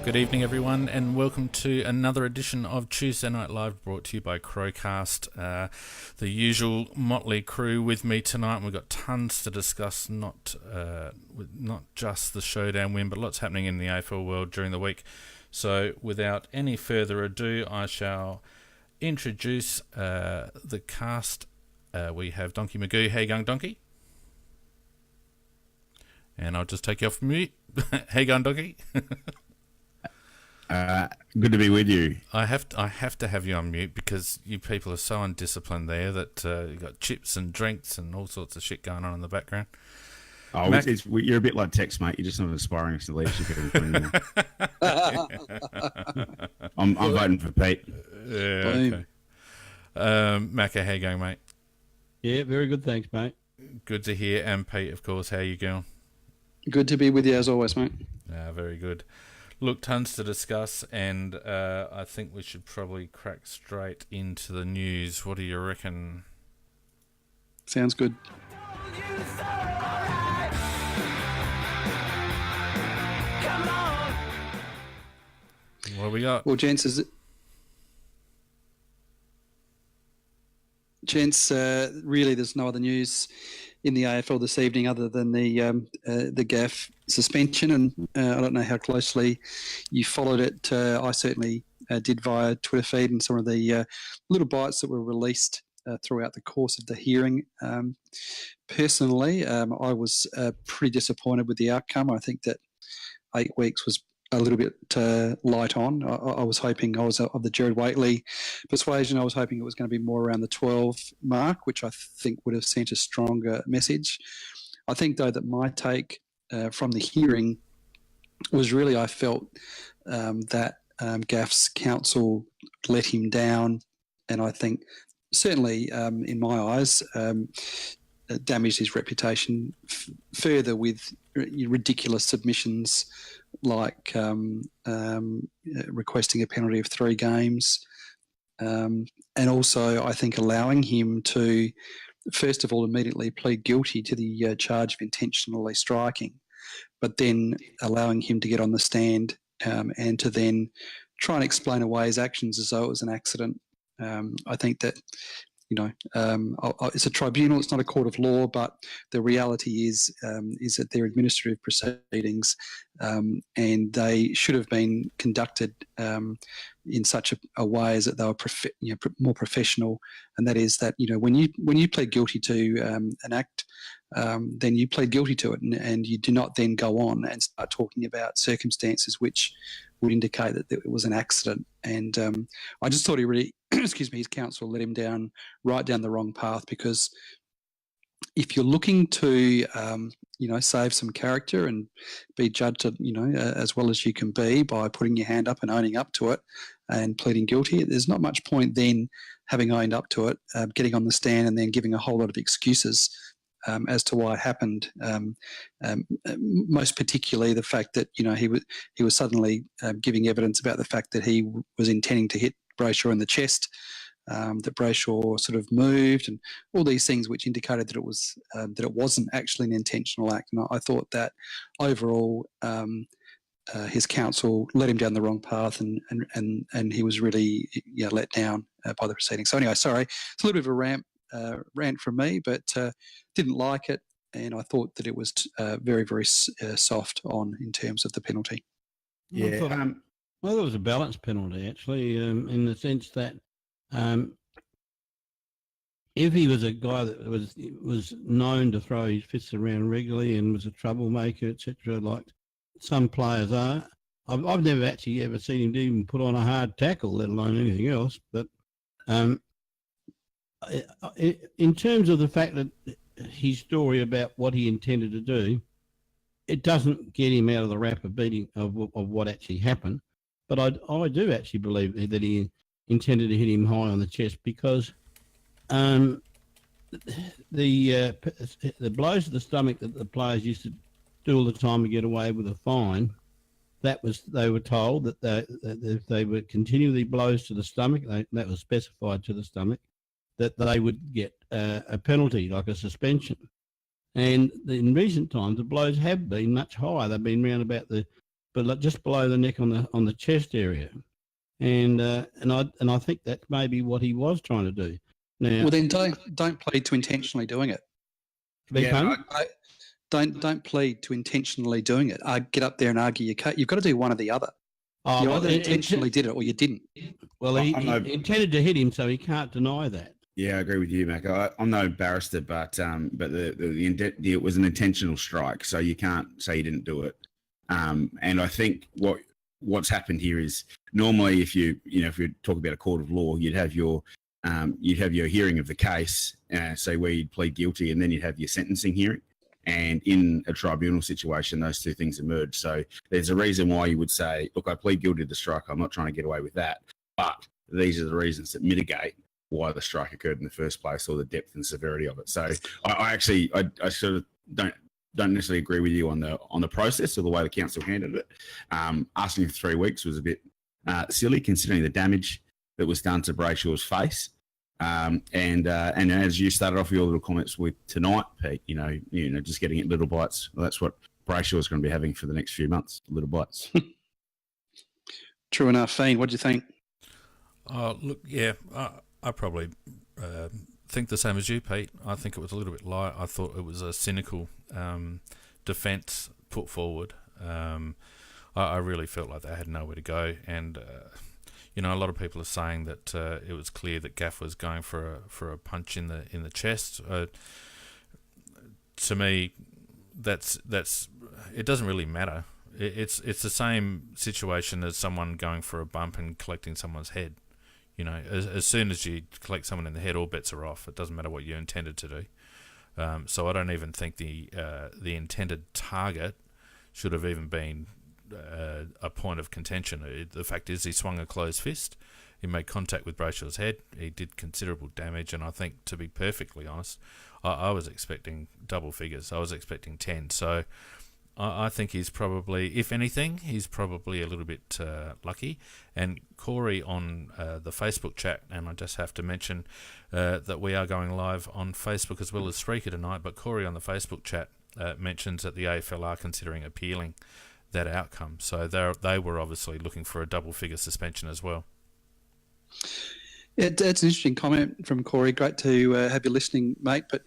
Good evening, everyone, and welcome to another edition of Tuesday Night Live, brought to you by CrowCast. The usual motley crew with me tonight. We've got tons to discuss, not just the Showdown win, but lots happening in the AFL world during the week. So, without any further ado, I shall introduce the cast. We have Donkey Magoo. How you going, Donkey? And I'll just take you off mute. How you going, Donkey? Good to be with you. I have to have you on mute because you people are so undisciplined there that you've got chips and drinks and all sorts of shit going on in the background. Oh, you're a bit like Tex, mate. You're just not aspiring to leadership anymore. I'm voting for Pete. Yeah, okay. Macca, how you going, mate? Yeah, very good, thanks, mate. Good to hear. And Pete, of course, how you going? Good to be with you as always, mate. Very good. Look, tons to discuss, and I think we should probably crack straight into the news. What do you reckon? Sounds good. What we got? Well, gents, really there's no other news in the AFL this evening other than the gaff suspension, and I don't know how closely you followed it. I certainly did via Twitter feed and some of the little bites that were released throughout the course of the hearing. Personally, I was pretty disappointed with the outcome. I think that 8 weeks was a little bit light on. I was hoping, I was of the Jared Waitley persuasion, I was hoping it was going to be more around the 12 mark, which I think would have sent a stronger message. I think, though, that my take from the hearing was really, I felt that Gaff's counsel let him down, and I think certainly in my eyes damaged his reputation further with ridiculous submissions like requesting a penalty of 3 games, and also I think allowing him to, first of all, immediately plead guilty to the charge of intentionally striking, but then allowing him to get on the stand and to then try and explain away his actions as though it was an accident. I think that, it's a tribunal, it's not a court of law, but the reality is that they're administrative proceedings, and they should have been conducted in such a way as that they were more professional, and that is that, when you plead guilty to an act, then you plead guilty to it, and you do not then go on and start talking about circumstances which would indicate that it was an accident. And I just thought he really, his counsel let him down right down the wrong path, because if you're looking to, save some character and be judged, as well as you can be by putting your hand up and owning up to it and pleading guilty, there's not much point then having owned up to it, getting on the stand and then giving a whole lot of excuses as to why it happened. Most particularly the fact that he was suddenly giving evidence about the fact that he was intending to hit Brayshaw in the chest, that Brayshaw sort of moved, and all these things which indicated that it wasn't actually an intentional act. And I thought that overall his counsel led him down the wrong path, and he was really let down by the proceedings. So anyway, sorry, it's a little bit of a rant from me, but didn't like it, and I thought that it was very, very soft in terms of the penalty. Yeah. I thought it was a balanced penalty, actually, in the sense that if he was a guy that was known to throw his fists around regularly and was a troublemaker, etc., like some players are, I've never actually ever seen him even put on a hard tackle, let alone anything else. But in terms of the fact that his story about what he intended to do, it doesn't get him out of the rap of what actually happened. But I do actually believe that he intended to hit him high on the chest, because the blows to the stomach that the players used to do all the time to get away with a fine, they were told that if they were continually blows to the stomach, that was specified to the stomach, that they would get a penalty, like a suspension. And in recent times, the blows have been much higher. They've been around about the but just below the neck on the chest area, and I think that may be what he was trying to do. Now, well, then don't plead to intentionally doing it. Don't plead to intentionally doing it. Get up there and argue your case. You've got to do one or the other. You either intentionally did it or you didn't. Well, he intended to hit him, so he can't deny that. Yeah, I agree with you, Mac. I'm no barrister, but it was an intentional strike, so you can't say you didn't do it. And I think what's happened here is normally if you talk about a court of law, you'd have your hearing of the case, say where you'd plead guilty, and then you'd have your sentencing hearing. And in a tribunal situation, those two things emerge. So there's a reason why you would say, look, I plead guilty to the strike. I'm not trying to get away with that. But these are the reasons that mitigate why the strike occurred in the first place, or the depth and severity of it. So I sort of don't necessarily agree with you on the process or the way the council handled it. Asking for 3 weeks was a bit silly, considering the damage that was done to Brayshaw's face. And as you started off your little comments with tonight, Pete, just getting it little bites. Well, that's what Brayshaw is going to be having for the next few months, little bites. True enough. Fiend, what do you think? Look, yeah, I probably think the same as you, Pete. I think it was a little bit light. I thought it was a cynical defence put forward. I really felt like they had nowhere to go, and a lot of people are saying that it was clear that Gaff was going for a punch in the chest. To me, that's it doesn't really matter. It's the same situation as someone going for a bump and collecting someone's head. As soon as you collect someone in the head, all bets are off. It doesn't matter what you intended to do. So I don't even think the intended target should have even been a point of contention. The fact is, he swung a closed fist. He made contact with Brayshaw's head. He did considerable damage, and I think, to be perfectly honest, I was expecting double figures. I was expecting 10. So I think he's probably, if anything, he's probably a little bit lucky. And Corey on the Facebook chat, and I just have to mention that we are going live on Facebook as well as Spreaker tonight, but Corey on the Facebook chat mentions that the AFL are considering appealing that outcome. So they were obviously looking for a double-figure suspension as well. It's an interesting comment from Corey. Great to have you listening, mate. But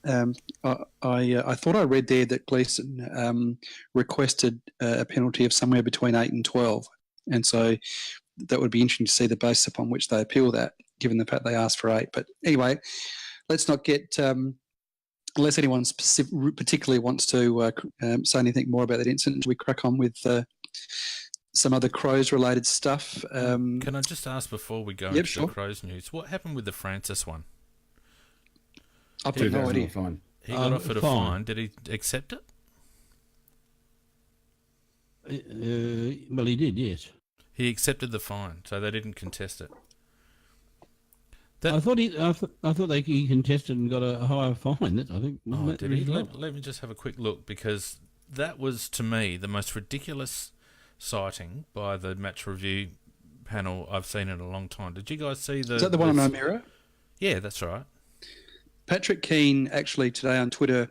I thought I read there that Gleeson requested a penalty of somewhere between 8 and 12. And so that would be interesting to see the basis upon which they appeal that, given the fact they asked for 8. But anyway, let's not get... unless anyone particularly wants to say anything more about that incident, we crack on with some other Crows-related stuff. Can I just ask before we go into the Crows news, what happened with the Francis one? I've got no idea. He got offered a fine. Did he accept it? Well, he did, yes. He accepted the fine, so they didn't contest it. I thought he contested and got a higher fine. I think. Did he? Let me just have a quick look, because that was, to me, the most ridiculous sighting by the match review panel I've seen in a long time. Did you guys see the... Is that the one on O'Meara? Yeah, that's right. Patrick Keane actually today on Twitter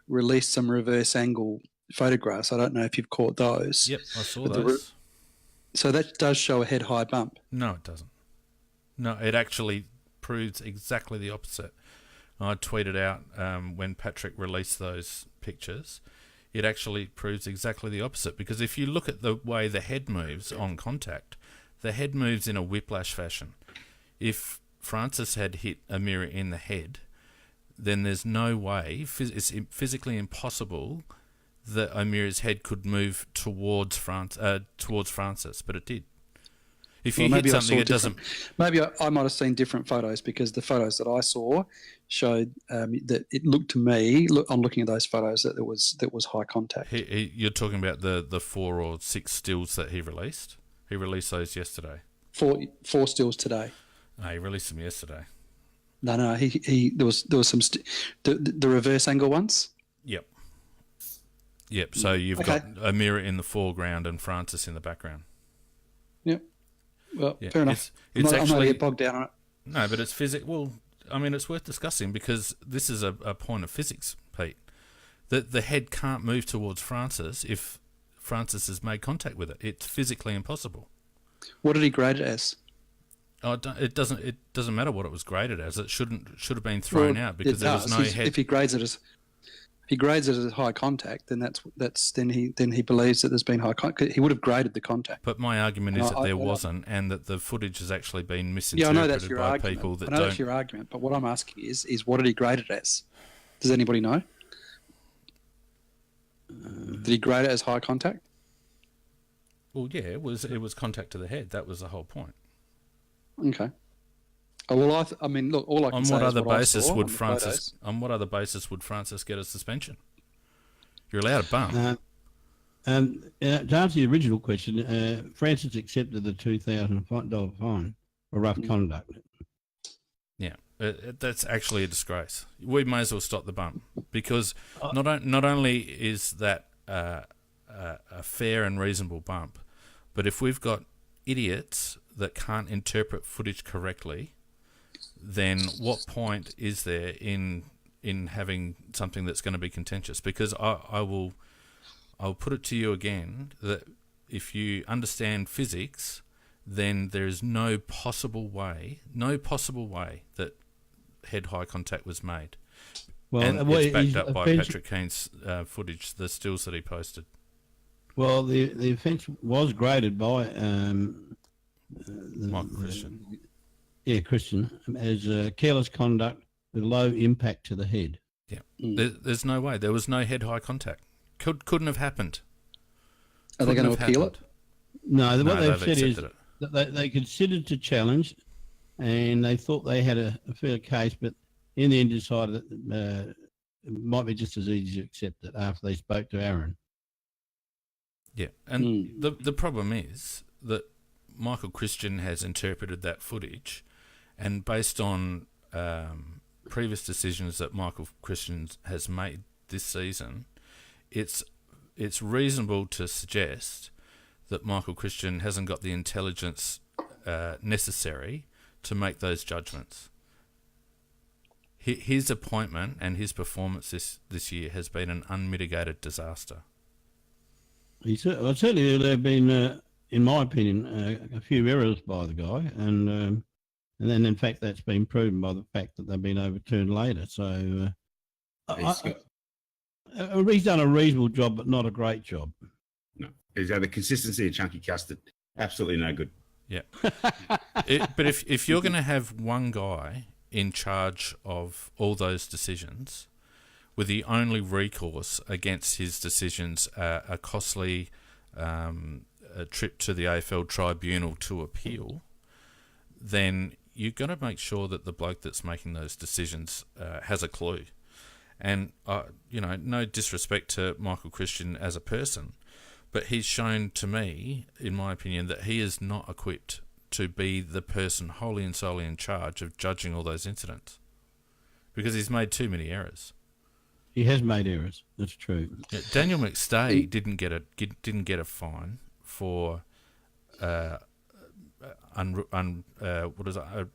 released some reverse angle photographs. I don't know if you've caught those. Yep, I saw those. So that does show a head-high bump. No, it doesn't. No, it actually proves exactly the opposite. I tweeted out when Patrick released those pictures, it actually proves exactly the opposite, because if you look at the way the head moves on contact, the head moves in a whiplash fashion. If Francis had hit Amira in the head, then there's no way, it's physically impossible that Amira's head could move towards Francis, but it did. If you hit something, it doesn't... Maybe I might have seen different photos, because the photos that I saw showed that it looked to me, I'm looking at those photos, that there was high contact. You're talking about the 4 or 6 stills that he released? He released those yesterday. Four stills today. No, he released them yesterday. No. There was some the reverse angle ones. Yep. So you've got Amira in the foreground and Francis in the background. Yep. Well, fair enough. I'm not going to get bogged down on it. No, but it's physics. Well, I mean, it's worth discussing, because this is a point of physics, Pete. That the head can't move towards Francis if Francis has made contact with it. It's physically impossible. What did he grade it as? Oh, it doesn't matter what it was graded as. It should have been thrown out because there was no head. If he grades it as high contact, then then he believes that there's been high contact. He would have graded the contact. But my argument is that there wasn't, and that the footage has actually been I know misinterpreted that's your by argument. people that I know don't. that's your argument, but what I'm asking is what did he grade it as? Does anybody know? Did he grade it as high contact? Well, yeah, it was contact to the head. That was the whole point. Okay. Oh, well, I mean, look, all I can say is On what other basis would Francis get a suspension? You're allowed a bump. To answer the original question, Francis accepted the $2,000 fine for rough conduct. Yeah, that's actually a disgrace. We may as well stop the bump because not only is that a fair and reasonable bump, but if we've got idiots that can't interpret footage correctly, then what point is there in having something that's going to be contentious? Because I'll put it to you again that if you understand physics, then there is no possible way that head-high contact was made. Well, and it's backed up by Patrick Keane's footage, the stills that he posted. Well, the offence was graded by Michael Christian. Christian, as careless conduct with low impact to the head. Yeah, there's no way. There was no head-high contact. Couldn't have happened. Are they going to appeal it? No, what they've said is it. that they considered to challenge, and they thought they had a fair case, but in the end decided that it might be just as easy to accept it after they spoke to Aaron. Yeah, and the problem is that Michael Christian has interpreted that footage, and based on previous decisions that Michael Christian has made this season, it's reasonable to suggest that Michael Christian hasn't got the intelligence necessary to make those judgments. His appointment and his performance this year has been an unmitigated disaster. Certainly there have been, in my opinion, a few errors by the guy, and then in fact that's been proven by the fact that they've been overturned later. So he's done a reasonable job, but not a great job. No, he's had the consistency of chunky custard. Absolutely no good. Yeah, but if you're going to have one guy in charge of all those decisions, with the only recourse against his decisions a costly a trip to the AFL tribunal to appeal, then you've got to make sure that the bloke that's making those decisions has a clue. And, no disrespect to Michael Christian as a person, but he's shown to me, in my opinion, that he is not equipped to be the person wholly and solely in charge of judging all those incidents, because he's made too many errors. He has made errors. That's true. Yeah, Daniel McStay didn't get a fine for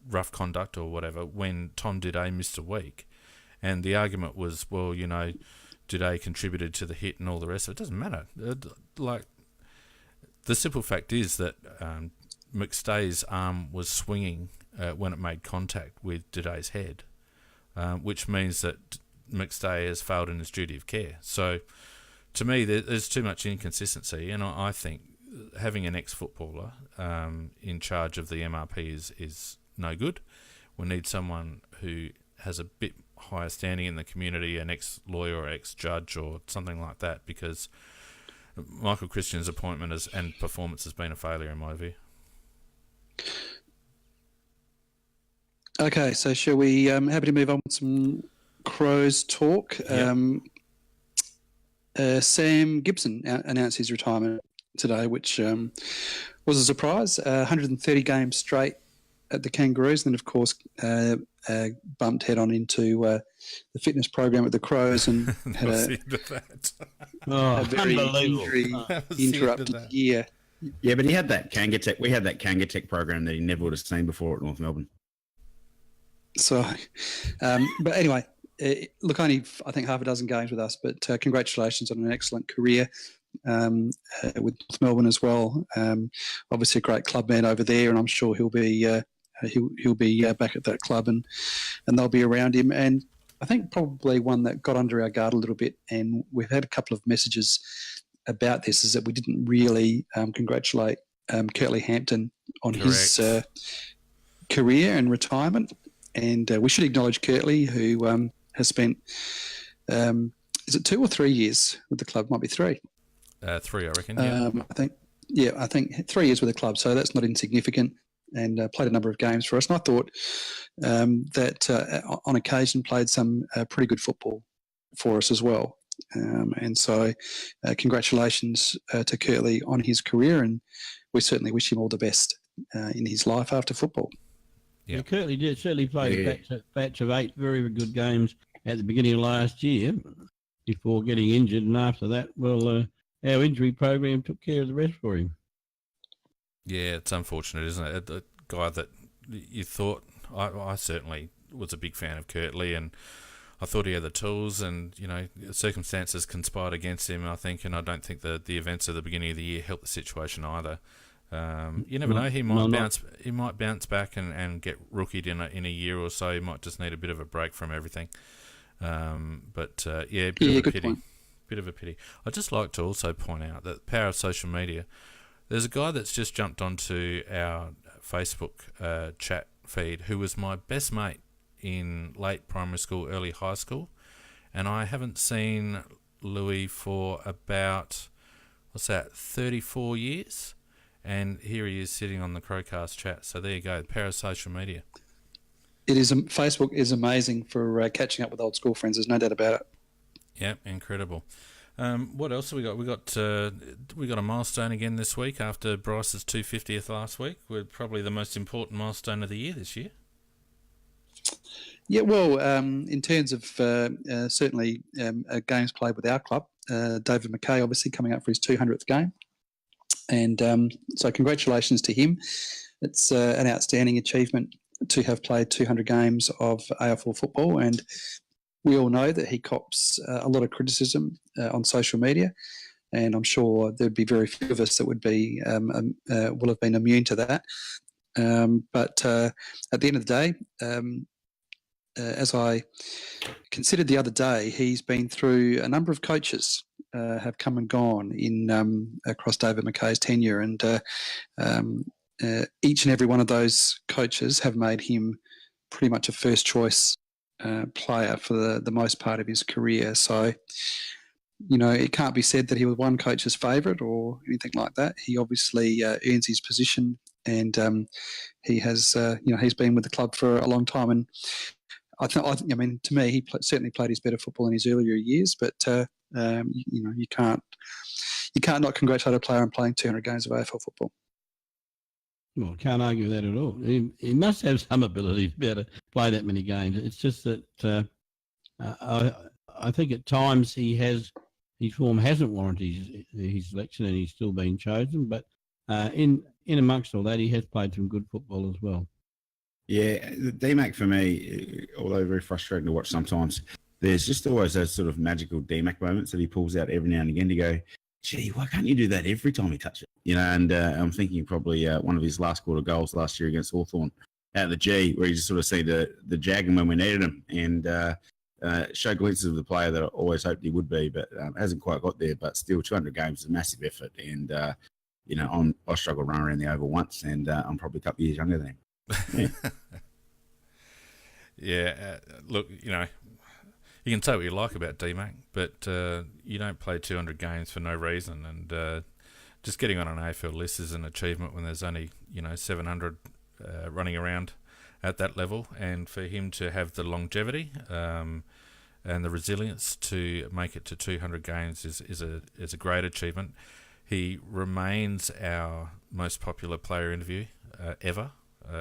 rough conduct or whatever when Tom Didé missed a week, and the argument was, well, Didé contributed to the hit and all the rest of it. It doesn't matter. Like, the simple fact is that McStay's arm was swinging when it made contact with Didé's head, which means that McStay has failed in his duty of care. So, to me, there's too much inconsistency, and I think having an ex-footballer in charge of the MRP is no good. We need someone who has a bit higher standing in the community, an ex-lawyer or ex-judge or something like that, because Michael Christian's appointment and performance has been a failure in my view. Okay, so shall we happy to move on with some Crows talk? Yep. Sam Gibson announced his retirement today, which was a surprise. 130 games straight at the Kangaroos, and then of course bumped head on into the fitness program at the Crows and had a very injury-interrupted year. Yeah, but he had that Kanga Tech. We had that Kanga Tech program that he never would have seen before at North Melbourne. So, but anyway, look, only I think half a dozen games with us, but congratulations on an excellent career. with North Melbourne as well. Obviously, a great club man over there, and I'm sure he'll be back at that club, and they'll be around him. And I think probably one that got under our guard a little bit, and we've had a couple of messages about this, is that we didn't really congratulate Curtly Hampton on his career and retirement. And we should acknowledge Curtly, who has spent, is it 2 or 3 years with the club? Might be 3. 3, I reckon. Yeah. I think 3 years with the club, so that's not insignificant. And played a number of games for us. And I thought that on occasion played some pretty good football for us as well. And so congratulations to Curtly on his career, and we certainly wish him all the best in his life after football. Yeah, Curtly did certainly play a batch of 8 very, very good games at the beginning of last year before getting injured, and after that, our injury program took care of the rest for him. Yeah, it's unfortunate, isn't it? The guy that you thought, I certainly was a big fan of Curtly, and I thought he had the tools, and circumstances conspired against him, I think, and I don't think the events of the beginning of the year helped the situation either. You never know; he might bounce back and get rookied in a year or so. He might just need a bit of a break from everything. Bit of a pity. I'd just like to also point out that the power of social media. There's a guy that's just jumped onto our Facebook chat feed who was my best mate in late primary school, early high school, and I haven't seen Louis for about 34 years, and here he is sitting on the CrowCast chat. So there you go, the power of social media. It is. Facebook is amazing for catching up with old school friends. There's no doubt about it. Yeah, incredible. What else have we got? We got a milestone again this week after Bryce's 250th last week. We're probably the most important milestone of the year this year. Yeah, well, in terms of certainly games played with our club, David McKay obviously coming up for his 200th game, and so congratulations to him. It's an outstanding achievement to have played 200 games of AFL football, and we all know that he cops a lot of criticism on social media, and I'm sure there'd be very few of us that would be will have been immune to that. But at the end of the day, as I considered the other day, he's been through a number of coaches have come and gone in across David McKay's tenure, and each and every one of those coaches have made him pretty much a first choice player for the most part of his career. So, it can't be said that he was one coach's favourite or anything like that. He obviously earns his position, and he has, he's been with the club for a long time. And I mean, to me, he certainly played his better football in his earlier years. But you can't not congratulate a player on playing 200 games of AFL football. Well, can't argue that at all. He must have some ability to be able to play that many games. It's just that I think at times his form hasn't warranted his selection, and he's still been chosen. But in amongst all that, he has played some good football as well. Yeah, the DMAC for me, although very frustrating to watch sometimes, there's just always those sort of magical DMAC moments that he pulls out every now and again to go, gee, why can't you do that every time you touch it? And I'm thinking probably one of his last quarter goals last year against Hawthorn out of the G, where you just sort of see the jag when we needed him, and showed glimpses of the player that I always hoped he would be, but hasn't quite got there. But still, 200 games is a massive effort, and I struggled to run around the oval once, and I'm probably a couple of years younger than him. Yeah. Look, you can say what you like about DMAC, but you don't play 200 games for no reason, and just getting on an AFL list is an achievement when there's only 700 running around at that level, and for him to have the longevity and the resilience to make it to 200 games is a great achievement. He remains our most popular player interview ever.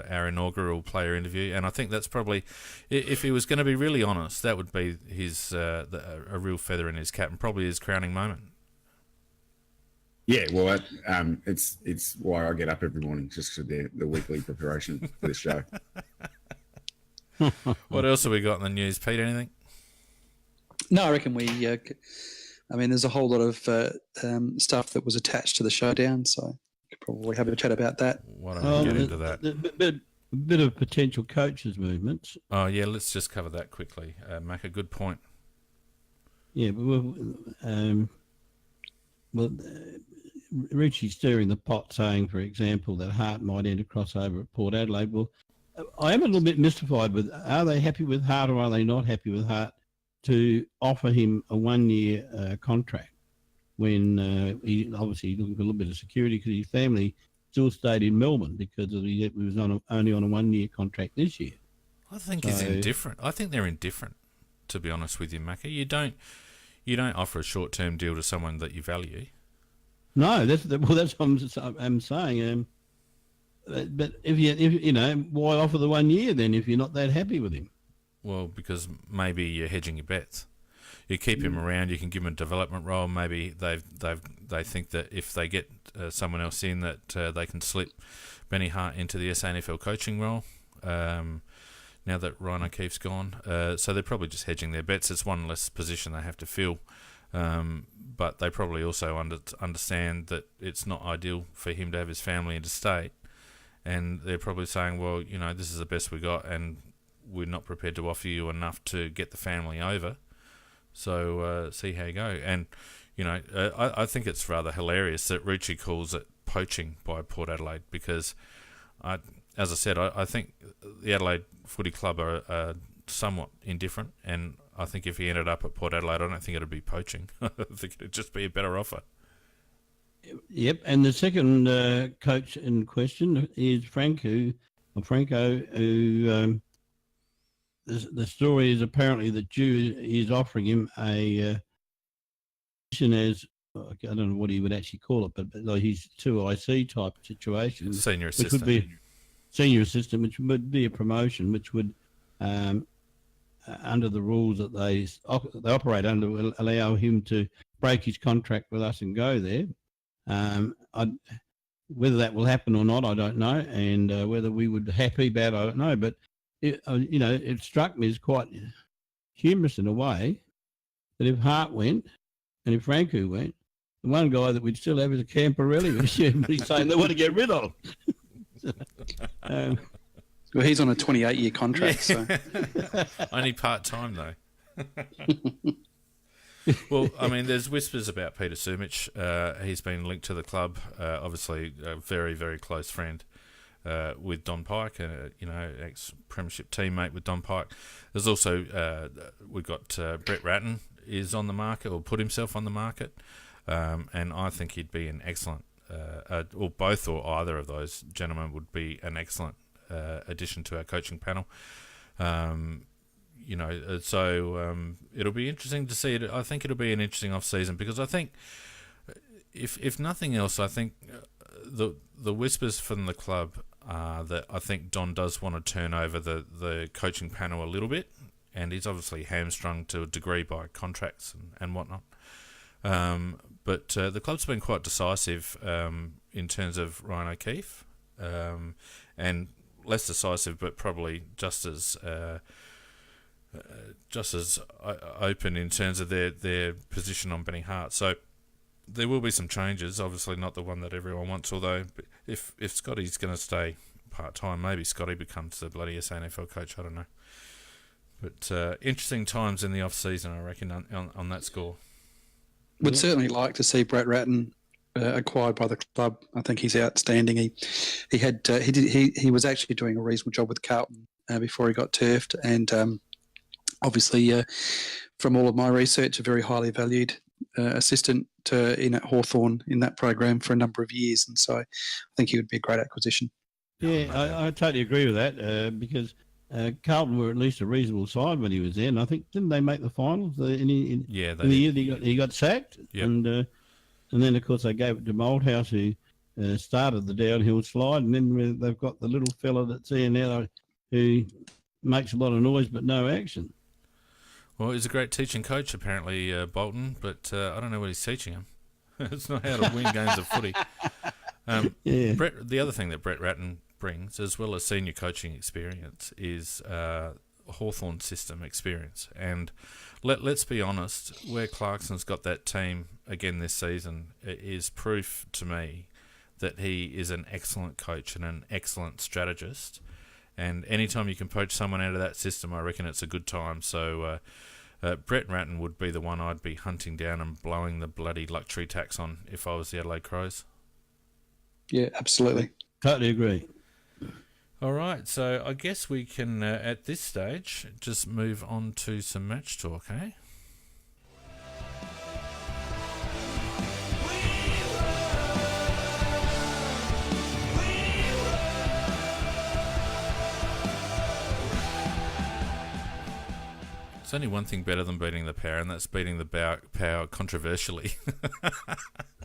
Our inaugural player interview, and I think that's probably, if he was going to be really honest, that would be his a real feather in his cap, and probably his crowning moment. Yeah, well, it's why I get up every morning, just for the weekly preparation for this show. What else have we got in the news, Pete? Anything? No, I reckon we I mean, there's a whole lot of stuff that was attached to the Showdown, so we could probably have a chat about that. Why don't we get into that? A bit of potential coaches' movements. Oh, yeah, let's just cover that quickly. Make a good point. Yeah, but Richie's stirring the pot, saying, for example, that Hart might end a crossover at Port Adelaide. Well, I am a little bit mystified with, are they happy with Hart or are they not happy with Hart to offer him a 1-year contract when he obviously looking for a little bit of security because his family still stayed in Melbourne because he was only on a 1-year contract this year. I think he's indifferent. I think they're indifferent, to be honest with you, Macca. You don't offer a short-term deal to someone that you value. No, that's what I'm saying. But if you know, why offer the 1 year then if you're not that happy with him? Well, because maybe you're hedging your bets. You keep him around. You can give him a development role. Maybe they think that if they get someone else in, that they can slip Benny Hart into the SANFL coaching role. Now that Ryan O'Keefe's gone, so they're probably just hedging their bets. It's one less position they have to fill. But they probably also understand that it's not ideal for him to have his family interstate, and they're probably saying, well, you know, this is the best we got, and we're not prepared to offer you enough to get the family over. So see how you go. And you know, I think it's rather hilarious that Rucci calls it poaching by Port Adelaide because, as I said, I think the Adelaide Footy Club are somewhat indifferent, and I think if he ended up at Port Adelaide, I don't think it'd be poaching. I think it'd just be a better offer. Yep, and the second coach in question is Franco, who the story is apparently that Jew is offering him a position as, I don't know what he would actually call it, but like his 2IC type situation. Senior assistant. Which would be senior assistant, which would be a promotion, which would, under the rules that they operate under, will allow him to break his contract with us and go there. Whether that will happen or not, I don't know, and whether we would be happy about it, I don't know. But it struck me as quite humorous in a way that if Hart went and if Franco went, the one guy that we'd still have is a Camporelli, which he's saying they want to get rid of. Well, he's on a 28-year contract, so only part-time though. Well, I mean, there's whispers about Peter Sumich. He's been linked to the club, obviously a very, very close friend with Don Pike, ex-premiership teammate with Don Pike. There's also, we've got Brett Ratton is on the market, or put himself on the market, and I think he'd be an excellent, or both or either of those gentlemen would be an excellent addition to our coaching panel. So it'll be interesting to see it. I think it'll be an interesting off-season because I think, if nothing else, I think the whispers from the club are that I think Don does want to turn over the coaching panel a little bit, and he's obviously hamstrung to a degree by contracts and whatnot. But the club's been quite decisive in terms of Ryan O'Keefe, and less decisive, but probably just as open in terms of their position on Benny Hart. So there will be some changes, obviously not the one that everyone wants, although if Scotty's going to stay part-time, maybe Scotty becomes the bloody SANFL coach, I don't know. But interesting times in the off-season, I reckon, on that score. Would certainly like to see Brett Ratton acquired by the club. I think he's outstanding. He was actually doing a reasonable job with Carlton before he got turfed, and obviously, from all of my research, a very highly valued assistant in at Hawthorn in that program for a number of years, and so I think he would be a great acquisition. Yeah, I totally agree with that because Carlton were at least a reasonable side when he was there, and I think didn't they make the finals? In the year he got sacked, yep. And then of course they gave it to Malthouse, who started the downhill slide, and then they've got the little fella that's there now who makes a lot of noise but no action. Well, he's a great teaching coach, apparently, Bolton, but I don't know what he's teaching him. It's not how to win games of footy. The other thing that Brett Ratton brings, as well as senior coaching experience, is Hawthorn system experience. And let's be honest, where Clarkson's got that team again this season is proof to me that he is an excellent coach and an excellent strategist. And anytime you can poach someone out of that system, I reckon it's a good time. So Brett Ratton would be the one I'd be hunting down and blowing the bloody luxury tax on if I was the Adelaide Crows. Yeah, absolutely. Totally agree. All right, so I guess we can, at this stage, just move on to some match talk, eh? There's only one thing better than beating the Power, and that's beating the Power controversially.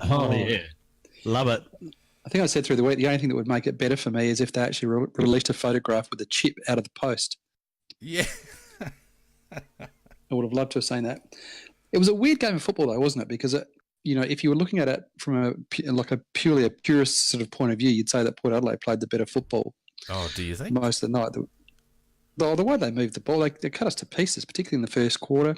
Oh, yeah. Love it. I think I said through the week, the only thing that would make it better for me is if they actually released a photograph with a chip out of the post. Yeah. I would have loved to have seen that. It was a weird game of football, though, wasn't it? Because, if you were looking at it from a purist sort of point of view, you'd say that Port Adelaide played the better football. Oh, do you think? Most of the night. The way they moved the ball, they cut us to pieces, particularly in the first quarter.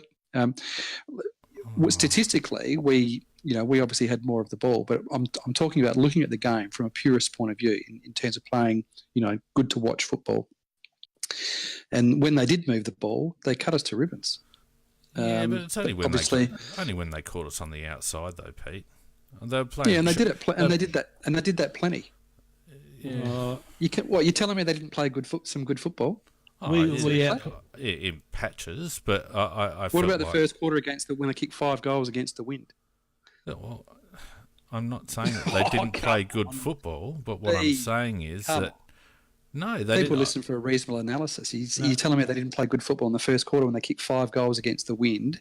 Statistically, we obviously had more of the ball, but I'm talking about looking at the game from a purist point of view in terms of playing, good to watch football. And when they did move the ball, they cut us to ribbons. Yeah, but it's only when they caught us on the outside, though, Pete. They were playing. Yeah, and they did it, and they did that plenty. Yeah. You're telling me they didn't play some good football? Oh, in patches, but I what about the first quarter when they kicked 5 goals against the wind? Well, I'm not saying that they didn't play good football, but what I'm saying is that no, they people listen for a reasonable analysis. You're telling me they didn't play good football in the first quarter when they kicked 5 goals against the wind,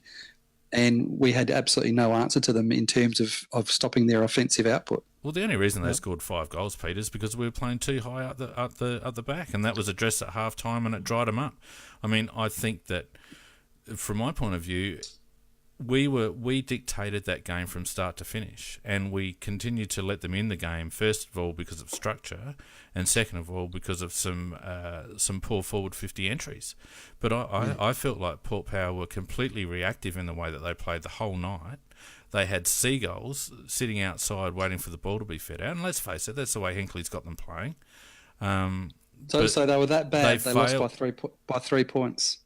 and we had absolutely no answer to them in terms of stopping their offensive output. Well, the only reason they scored 5 goals, Peter, is because we were playing too high at the back, and that was addressed at half time, and it dried them up. I mean, I think that from my point of view, we dictated that game from start to finish, and we continued to let them in the game. First of all, because of structure, and second of all, because of some poor forward 50 entries. But I felt like Port Power were completely reactive in the way that they played the whole night. They had seagulls sitting outside waiting for the ball to be fed out, and let's face it, that's the way Hinkley's got them playing. So they were that bad. They lost by 3 points.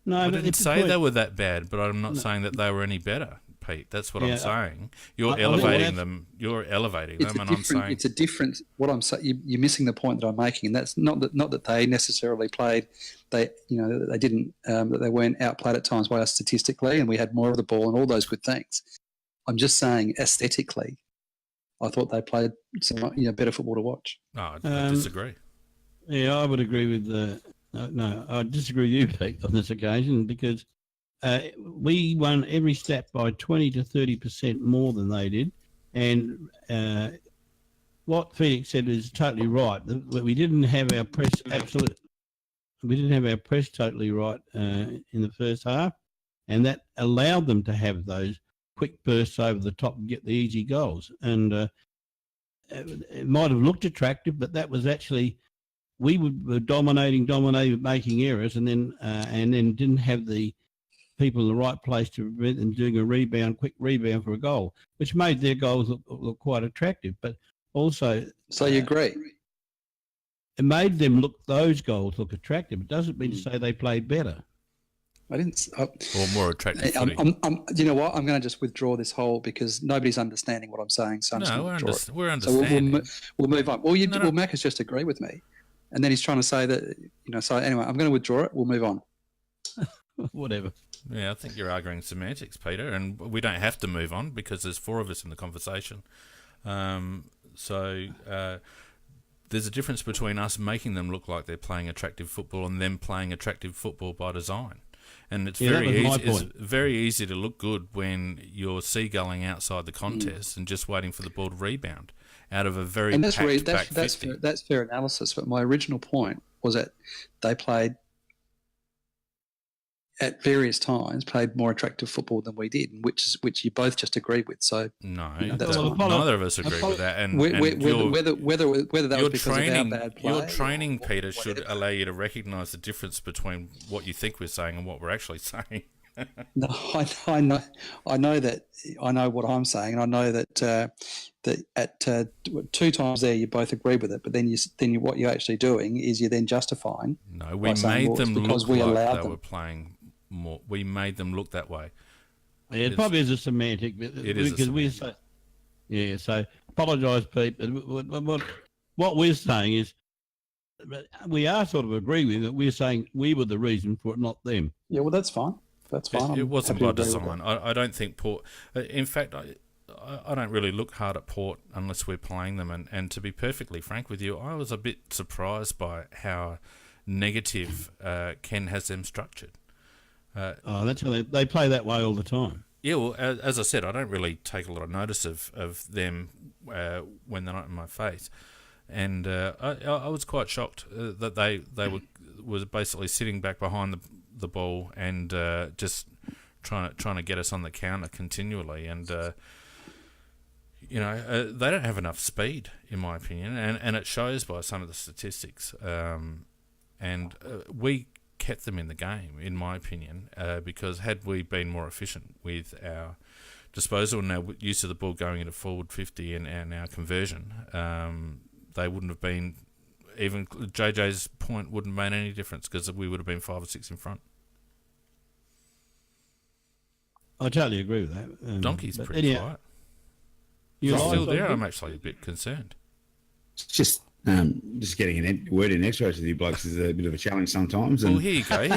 No, I didn't say they were that bad, but I'm not saying that they were any better, Pete. That's what I'm saying. You're elevating them. You're elevating them, and I'm saying it's a different. What I'm saying, you're missing the point that I'm making, and that's not that they necessarily played. They didn't. That they weren't outplayed at times by us statistically, and we had more of the ball and all those good things. I'm just saying aesthetically, I thought they played some better football to watch. No, I disagree. Yeah, I would agree with I disagree with you, Pete, on this occasion, because we won every stat by 20 to 30% more than they did. And what Felix said is totally right. We didn't have our press we didn't have our press totally right in the first half, and that allowed them to have those quick bursts over the top and get the easy goals. And it might have looked attractive, but that was actually... We were dominating, making errors, and then didn't have the people in the right place to prevent them doing a quick rebound for a goal, which made their goals look quite attractive. But also, so you agree? It made those goals look attractive. It doesn't mean to say they played better. I didn't. Or more attractive. You know what? I'm going to just withdraw this whole because nobody's understanding what I'm saying. So we're understanding. So we'll move on. Well, Mac has just agreed with me. And then he's trying to say that, so anyway, I'm going to withdraw it. We'll move on. Whatever. Yeah, I think you're arguing semantics, Peter, and we don't have to move on because there's 4 of us in the conversation. So there's a difference between us making them look like they're playing attractive football and them playing attractive football by design. And it's very easy to look good when you're seagulling outside the contest and just waiting for the ball to rebound out of a very that's back 50. That's fair analysis. But my original point was that they played at various times played more attractive football than we did, which you both just agreed with. So No, that's fine. neither of us agree with that. And whether that was because of our bad play, your training, or Peter, whatever. should allow you to recognise the difference between what you think we're saying and what we're actually saying. No, I know that. I know what I'm saying, and I know that at 2 times there you both agree with it. But then what you're actually doing is you're then justifying. No, we made them look like they were playing more. We made them look that way. Yeah, it probably is a semantic. It is because so apologise, Pete. What we're saying is we are sort of agreeing with it. We're saying we were the reason for it, not them. Yeah, well, that's fine. That's fine. It wasn't by design. I don't think Port... In fact, I don't really look hard at Port unless we're playing them. And to be perfectly frank with you, I was a bit surprised by how negative Ken has them structured. That's how they play that way all the time. Yeah, well, as I said, I don't really take a lot of notice of them when they're not in my face. And I was quite shocked that they were basically sitting back behind the ball and just trying to get us on the counter continually. And they don't have enough speed, in my opinion, and it shows by some of the statistics. We kept them in the game, in my opinion, because had we been more efficient with our disposal and our use of the ball going into forward 50 and our conversion, they wouldn't have been... Even JJ's point wouldn't have made any difference because we would have been 5 or 6 in front. I totally agree with that. Donkey's pretty quiet. You're still there? I'm actually a bit concerned. Just getting a word in extras with you blokes is a bit of a challenge sometimes. And well, here you go.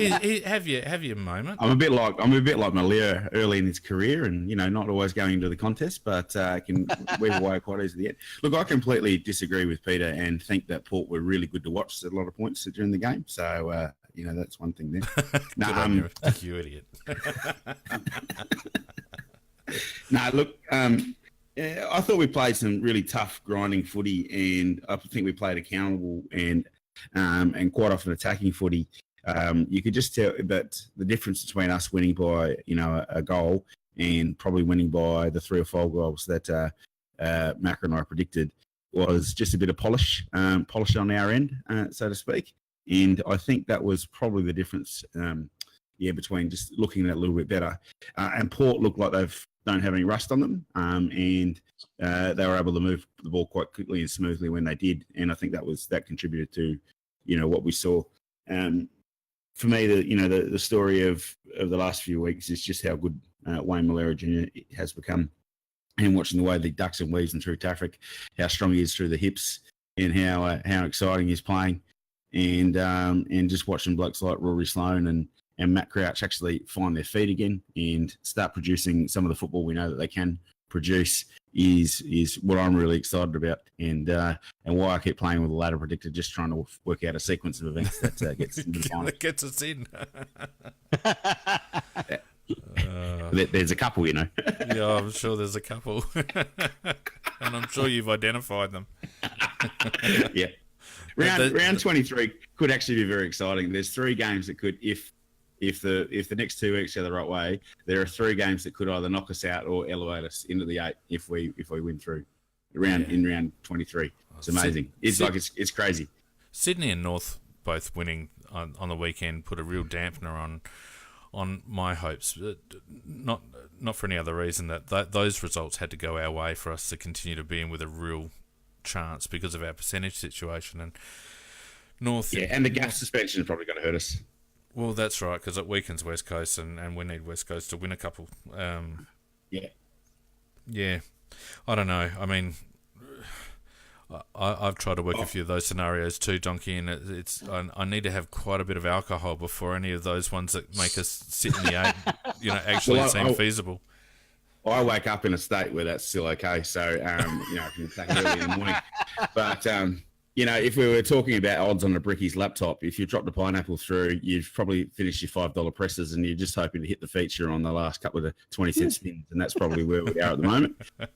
Have your moment. I'm a bit like Malia early in his career, and not always going into the contest, but can weave away quite easily at the end. Look, I completely disagree with Peter and think that Port were really good to watch at a lot of points during the game. So that's one thing there. You idiot. Look. I thought we played some really tough, grinding footy, and I think we played accountable and quite often attacking footy. You could just tell that the difference between us winning by a goal and probably winning by the 3 or 4 goals that Macca and I predicted was just a bit of polish on our end, so to speak. And I think that was probably the difference. Between just looking at it a little bit better, and Port looked like don't have any rust on them, and they were able to move the ball quite quickly and smoothly when they did, and I think that contributed to what we saw. For me, the story of the last few weeks is just how good Wayne Malera Jr. has become, and watching the way the ducks and weaves and through Tafric, how strong he is through the hips, and how exciting he's playing, and just watching blokes like Rory Sloane and Matt Crouch actually find their feet again and start producing some of the football we know that they can produce is what I'm really excited about, and why I keep playing with the ladder predictor, just trying to work out a sequence of events that gets into the final. That gets us in. There's a couple, Yeah, I'm sure there's a couple, and I'm sure you've identified them. Yeah, round 23 could actually be very exciting. There's 3 games that could, if the next 2 weeks go the right way, there are 3 games that could either knock us out or elevate us into the 8 if we win through in round 23. It's amazing. It's crazy. Sydney and North both winning on the weekend put a real dampener on my hopes. Not for any other reason that those results had to go our way for us to continue to be in with a real chance because of our percentage situation. And North, and the gap suspension is probably going to hurt us. Well, that's right, because it weakens West Coast, and we need West Coast to win a couple. Yeah. I don't know. I mean, I've tried to work a few of those scenarios too, Donkey, and I need to have quite a bit of alcohol before any of those ones that make us sit in the 8, actually seem feasible. I wake up in a state where that's still okay, so I can take it early in the morning. But if we were talking about odds on a Bricky's laptop, if you dropped a pineapple through, you've probably finished your $5 presses and you're just hoping to hit the feature on the last couple of 20-cent spins, and that's probably where we are at the moment. But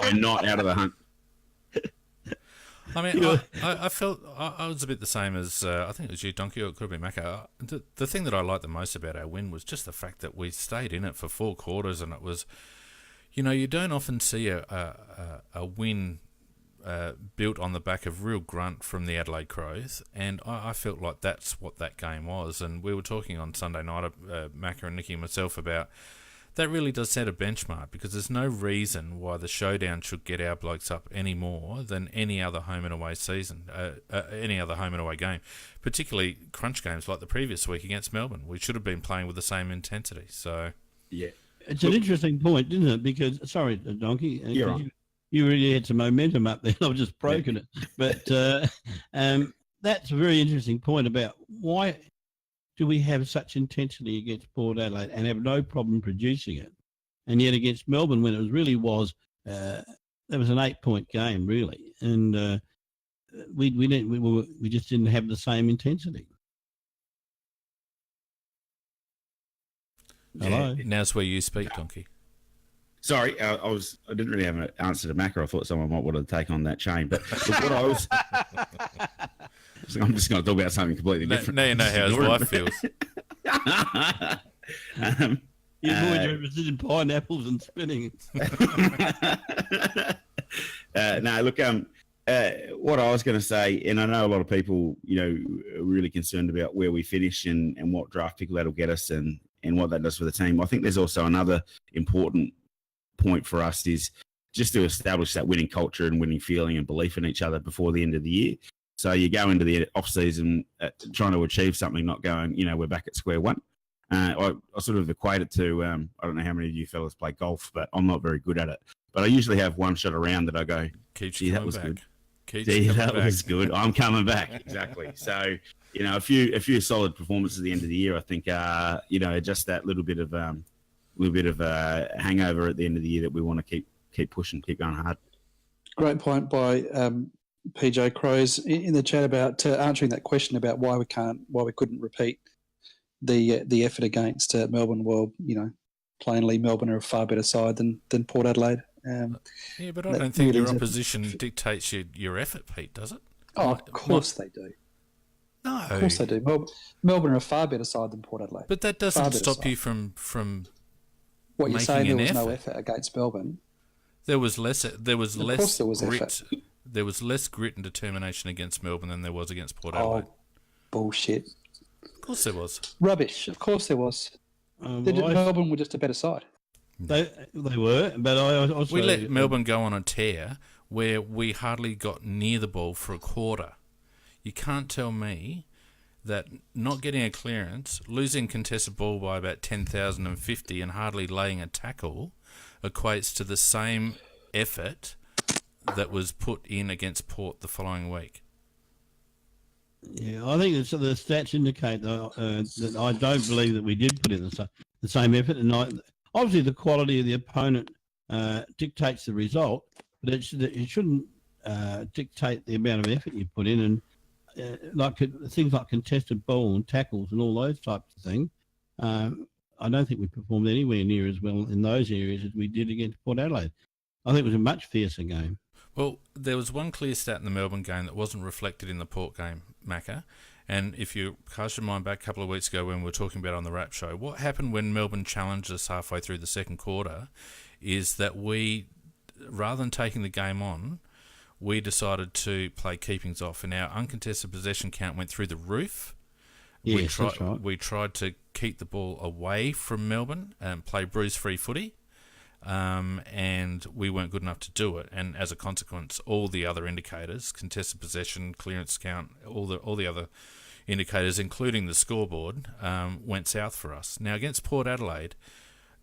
we're not out of the hunt. I mean, I felt I was a bit the same as I think it was you, Donkey, or it could have been Macca. The thing that I liked the most about our win was just the fact that we stayed in it for 4 quarters, and it was, you don't often see a win built on the back of real grunt from the Adelaide Crows, and I felt like that's what that game was. And we were talking on Sunday night, Macca and Nicky and myself, about that really does set a benchmark, because there's no reason why the Showdown should get our blokes up any more than any other home and away any other home and away game, particularly crunch games like the previous week against Melbourne. We should have been playing with the same intensity. So, yeah, it's an interesting point, isn't it? Because, sorry, Donkey, you're right. you really had some momentum up there. I've just broken it. But that's a very interesting point about why do we have such intensity against Port Adelaide and have no problem producing it? And yet against Melbourne, when it really was, there was an 8-point game, really. And we just didn't have the same intensity. Hello? Now's where you speak, Donkey. Sorry, I didn't really have an answer to Macca. I thought someone might want to take on that chain. But what I was... I'm just going to talk about something completely different. Now you know how his wife feels. You avoid your represented pineapples and spinning. No, look, what I was going to say, and I know a lot of people, are really concerned about where we finish and what draft pick that'll get us and what that does for the team. I think there's also another important point for us is just to establish that winning culture and winning feeling and belief in each other before the end of the year. So you go into the off-season trying to achieve something, not going, we're back at square one. I sort of equate it to, I don't know how many of you fellas play golf, but I'm not very good at it. But I usually have one shot around that I go, gee, that was good. Gee, that was good. I'm coming back. Exactly. So, a few solid performances at the end of the year, I think, just that little bit of hangover at the end of the year that we want to keep pushing, keep going hard. Great point by PJ Crows in the chat about answering that question about why we couldn't repeat the effort against Melbourne. Well, plainly Melbourne are a far better side than Port Adelaide. Yeah, but I don't think your opposition dictates your effort, Pete, does it? Oh, of course they do. No, of course they do. Melbourne are a far better side than Port Adelaide. But that doesn't stop you from what you're saying. There was effort. No effort against Melbourne. There was less. There was of less course there was grit. Effort. There was less grit and determination against Melbourne than there was against Port Adelaide. Oh, bullshit! Of course there was. Rubbish. Of course there was. Melbourne were just a better side. They were, but I also... We let Melbourne go on a tear where we hardly got near the ball for a quarter. You can't tell me that not getting a clearance, losing contested ball by about 10,050 and hardly laying a tackle equates to the same effort that was put in against Port the following week. Yeah, I think the stats indicate that I don't believe that we did put in the same effort, and obviously the quality of the opponent dictates the result, but it shouldn't dictate the amount of effort you put in. And things like contested ball and tackles and all those types of things, I don't think we performed anywhere near as well in those areas as we did against Port Adelaide. I think it was a much fiercer game. Well, there was one clear stat in the Melbourne game that wasn't reflected in the Port game, Macca. And if you cast your mind back a couple of weeks ago when we were talking about on the Wrap Show, what happened when Melbourne challenged us halfway through the second quarter is that we, rather than taking the game on, we decided to play keepings off, and our uncontested possession count went through the roof. Yes, that's right. We tried to keep the ball away from Melbourne and play bruise-free footy. And we weren't good enough to do it, and as a consequence, all the other indicators, contested possession, clearance count, all the other indicators, including the scoreboard, went south for us. Now against Port Adelaide,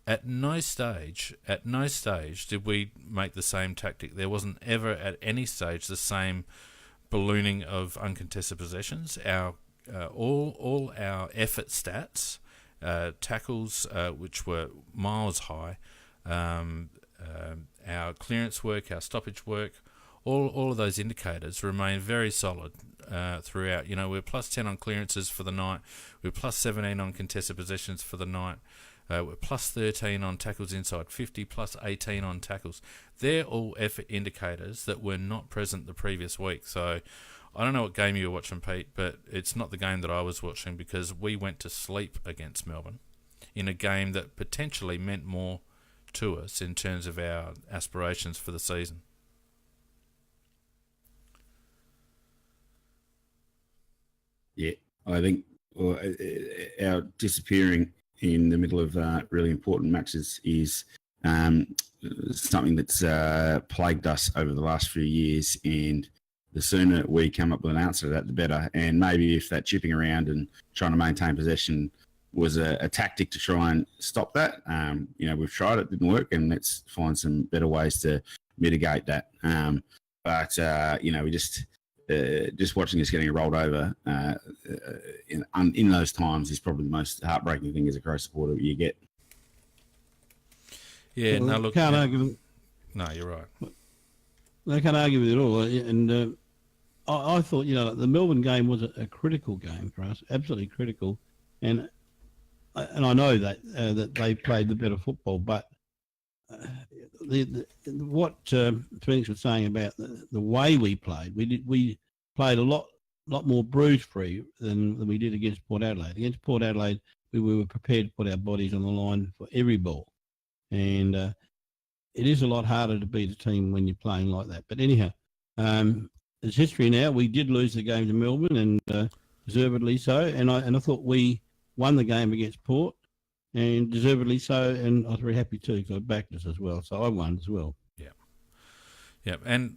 at no stage did we make the same tactic. There wasn't ever at any stage the same ballooning of uncontested possessions. Our all our effort stats, tackles, which were miles high. Our clearance work, our stoppage work, all of those indicators remain very solid throughout. We're plus 10 on clearances for the night. We're plus 17 on contested possessions for the night. plus 13 on tackles inside 50, plus 18 on tackles. They're all effort indicators that were not present the previous week. So I don't know what game you were watching, Pete, but it's not the game that I was watching because we went to sleep against Melbourne in a game that potentially meant more to us in terms of our aspirations for the season. Yeah, I think our disappearing in the middle of really important matches is something that's plagued us over the last few years, and the sooner we come up with an answer to that, the better. And maybe if that chipping around and trying to maintain possession was a tactic to try and stop that, we've tried it, didn't work, and let's find some better ways to mitigate that. We just watching us getting rolled over in those times is probably the most heartbreaking thing as a Crow supporter you get. Yeah, Well, no, look. can't argue. No, you're right. I can't argue with it all. And I thought, the Melbourne game was a critical game for us, absolutely critical. And I know that they played the better football, but what Phoenix was saying about the way we played, we played a lot more bruise free than we did against Port Adelaide. Against Port Adelaide, we were prepared to put our bodies on the line for every ball, and it is a lot harder to beat a team when you're playing like that. But anyhow, it's history now. We did lose the game to Melbourne, and deservedly so. And I thought we won the game against Port, and deservedly so. And I was very happy too because I backed us as well, so I won as well. Yeah, and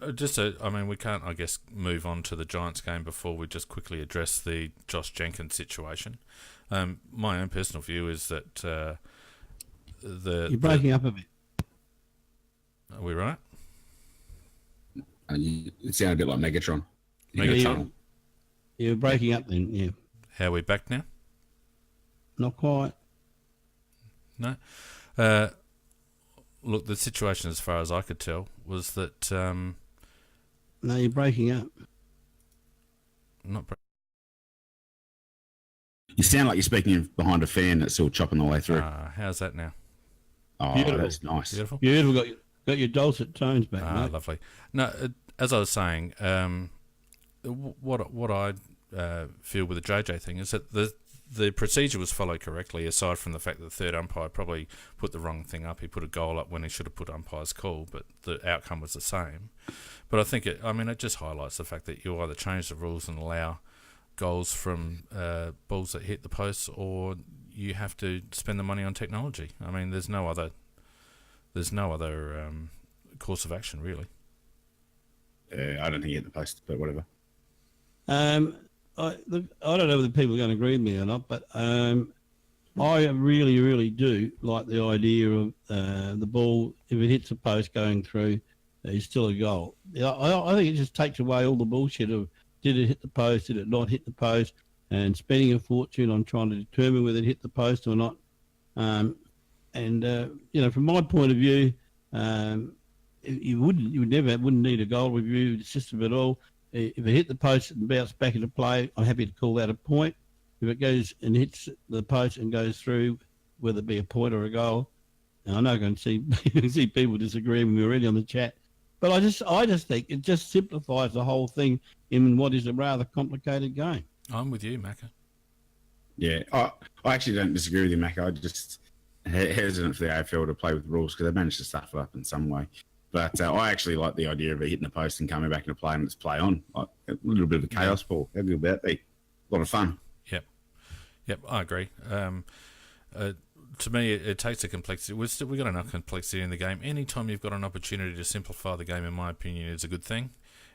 we can't, I guess, move on to the Giants game before we just quickly address the Josh Jenkins situation. My own personal view is that You're breaking up a bit. Are we right? It sounded a bit like Megatron. You're breaking up then, yeah. How are we back now? Not quite. No. Look, the situation, as far as I could tell, was that... No, you're breaking up. You sound like you're speaking behind a fan that's still chopping the way through. How's that now? Oh, Beautiful. That's nice. Beautiful. Got your dulcet tones back, mate. Lovely. No, as I was saying, what I feel with the JJ thing is that the procedure was followed correctly, aside from the fact that the third umpire probably put the wrong thing up. He put a goal up when he should have put umpire's call, but the outcome was the same. But I think it just highlights the fact that you either change the rules and allow goals from balls that hit the post, or you have to spend the money on technology. I mean, there's no other course of action, really. I don't think he hit the post, but whatever. I don't know whether people are going to agree with me or not, but I really, really do like the idea of the ball, if it hits the post going through, is still a goal. I think it just takes away all the bullshit of did it hit the post, did it not hit the post, and spending a fortune on trying to determine whether it hit the post or not. From my point of view, you wouldn't need a goal review system at all. If it hit the post and bounced back into play, I'm happy to call that a point. If it goes and hits the post and goes through, whether it be a point or a goal, and I know I can see people disagreeing with me already on the chat, but I just think it just simplifies the whole thing in what is a rather complicated game. I'm with you, Macca. Yeah, I actually don't disagree with you, Macca. I just hesitant for the AFL to play with rules because they managed to stuff it up in some way. But I actually like the idea of it hitting the post and coming back into play and let's play on. Like a little bit of a chaos ball. How good would that be? A lot of fun. Yep, I agree. To me, it takes the complexity. We've got enough complexity in the game. Anytime you've got an opportunity to simplify the game, in my opinion, is a good thing.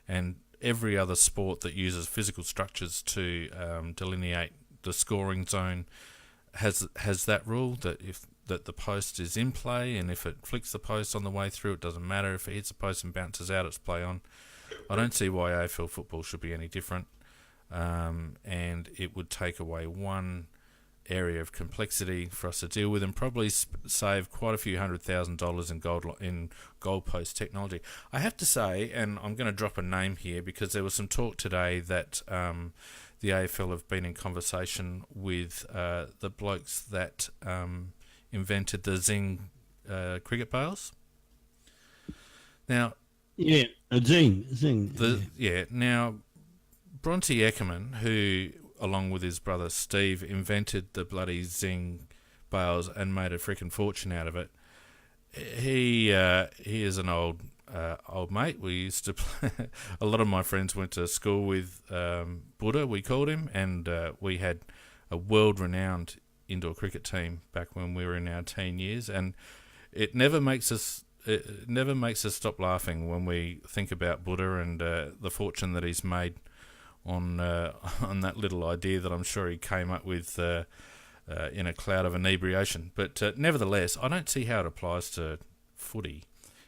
And every other sport that uses physical structures to delineate the scoring zone has that rule that the post is in play, and if it flicks the post on the way through, it doesn't matter. If it hits the post and bounces out, it's play on. I don't see why AFL football should be any different, and it would take away one area of complexity for us to deal with, and probably save quite a few $100,000 in goalpost technology. I have to say, and I'm going to drop a name here because there was some talk today that the AFL have been in conversation with the blokes that invented the Zing cricket bails. Now, Yeah, a zing. Now, Bronte Eckermann, who, along with his brother Steve, invented the bloody Zing bails and made a freaking fortune out of it. He is an old mate. We used to play. A lot of my friends went to school with Buddha, we called him, and we had a world-renowned indoor cricket team back when we were in our teen years, and it never makes us stop laughing when we think about Buddha and the fortune that he's made on that little idea that I'm sure he came up with in a cloud of inebriation. But nevertheless, I don't see how it applies to footy,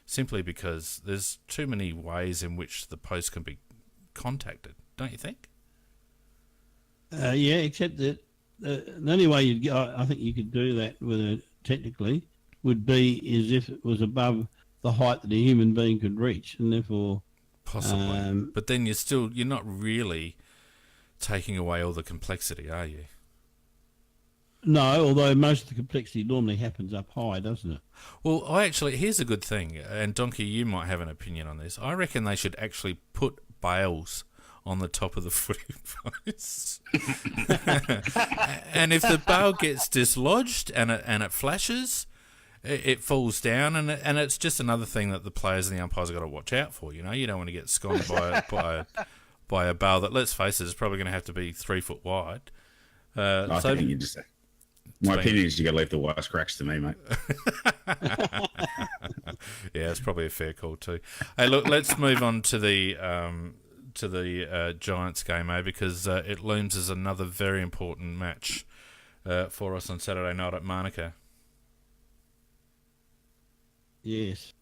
simply because there's too many ways in which the post can be contacted, don't you think? Yeah, except that the only way I think you could do that with it technically would be as if it was above the height that a human being could reach, and therefore possibly. But then you're not really taking away all the complexity, are you? No, although most of the complexity normally happens up high, doesn't it? Well, here's a good thing, and Donkey, you might have an opinion on this. I reckon they should actually put bails on the top of the footy posts. And if the bail gets dislodged and it flashes, it falls down, and it's just another thing that the players and the umpires have got to watch out for. You know, you don't want to get sconed by a bail that, let's face it, is probably going to have to be 3 foot wide. I think you just. My opinion is you got to leave the wisecracks to me, mate. Yeah, it's probably a fair call too. Hey, look, let's move on to the Giants game, because it looms as another very important match for us on Saturday night at Manuka. Yes.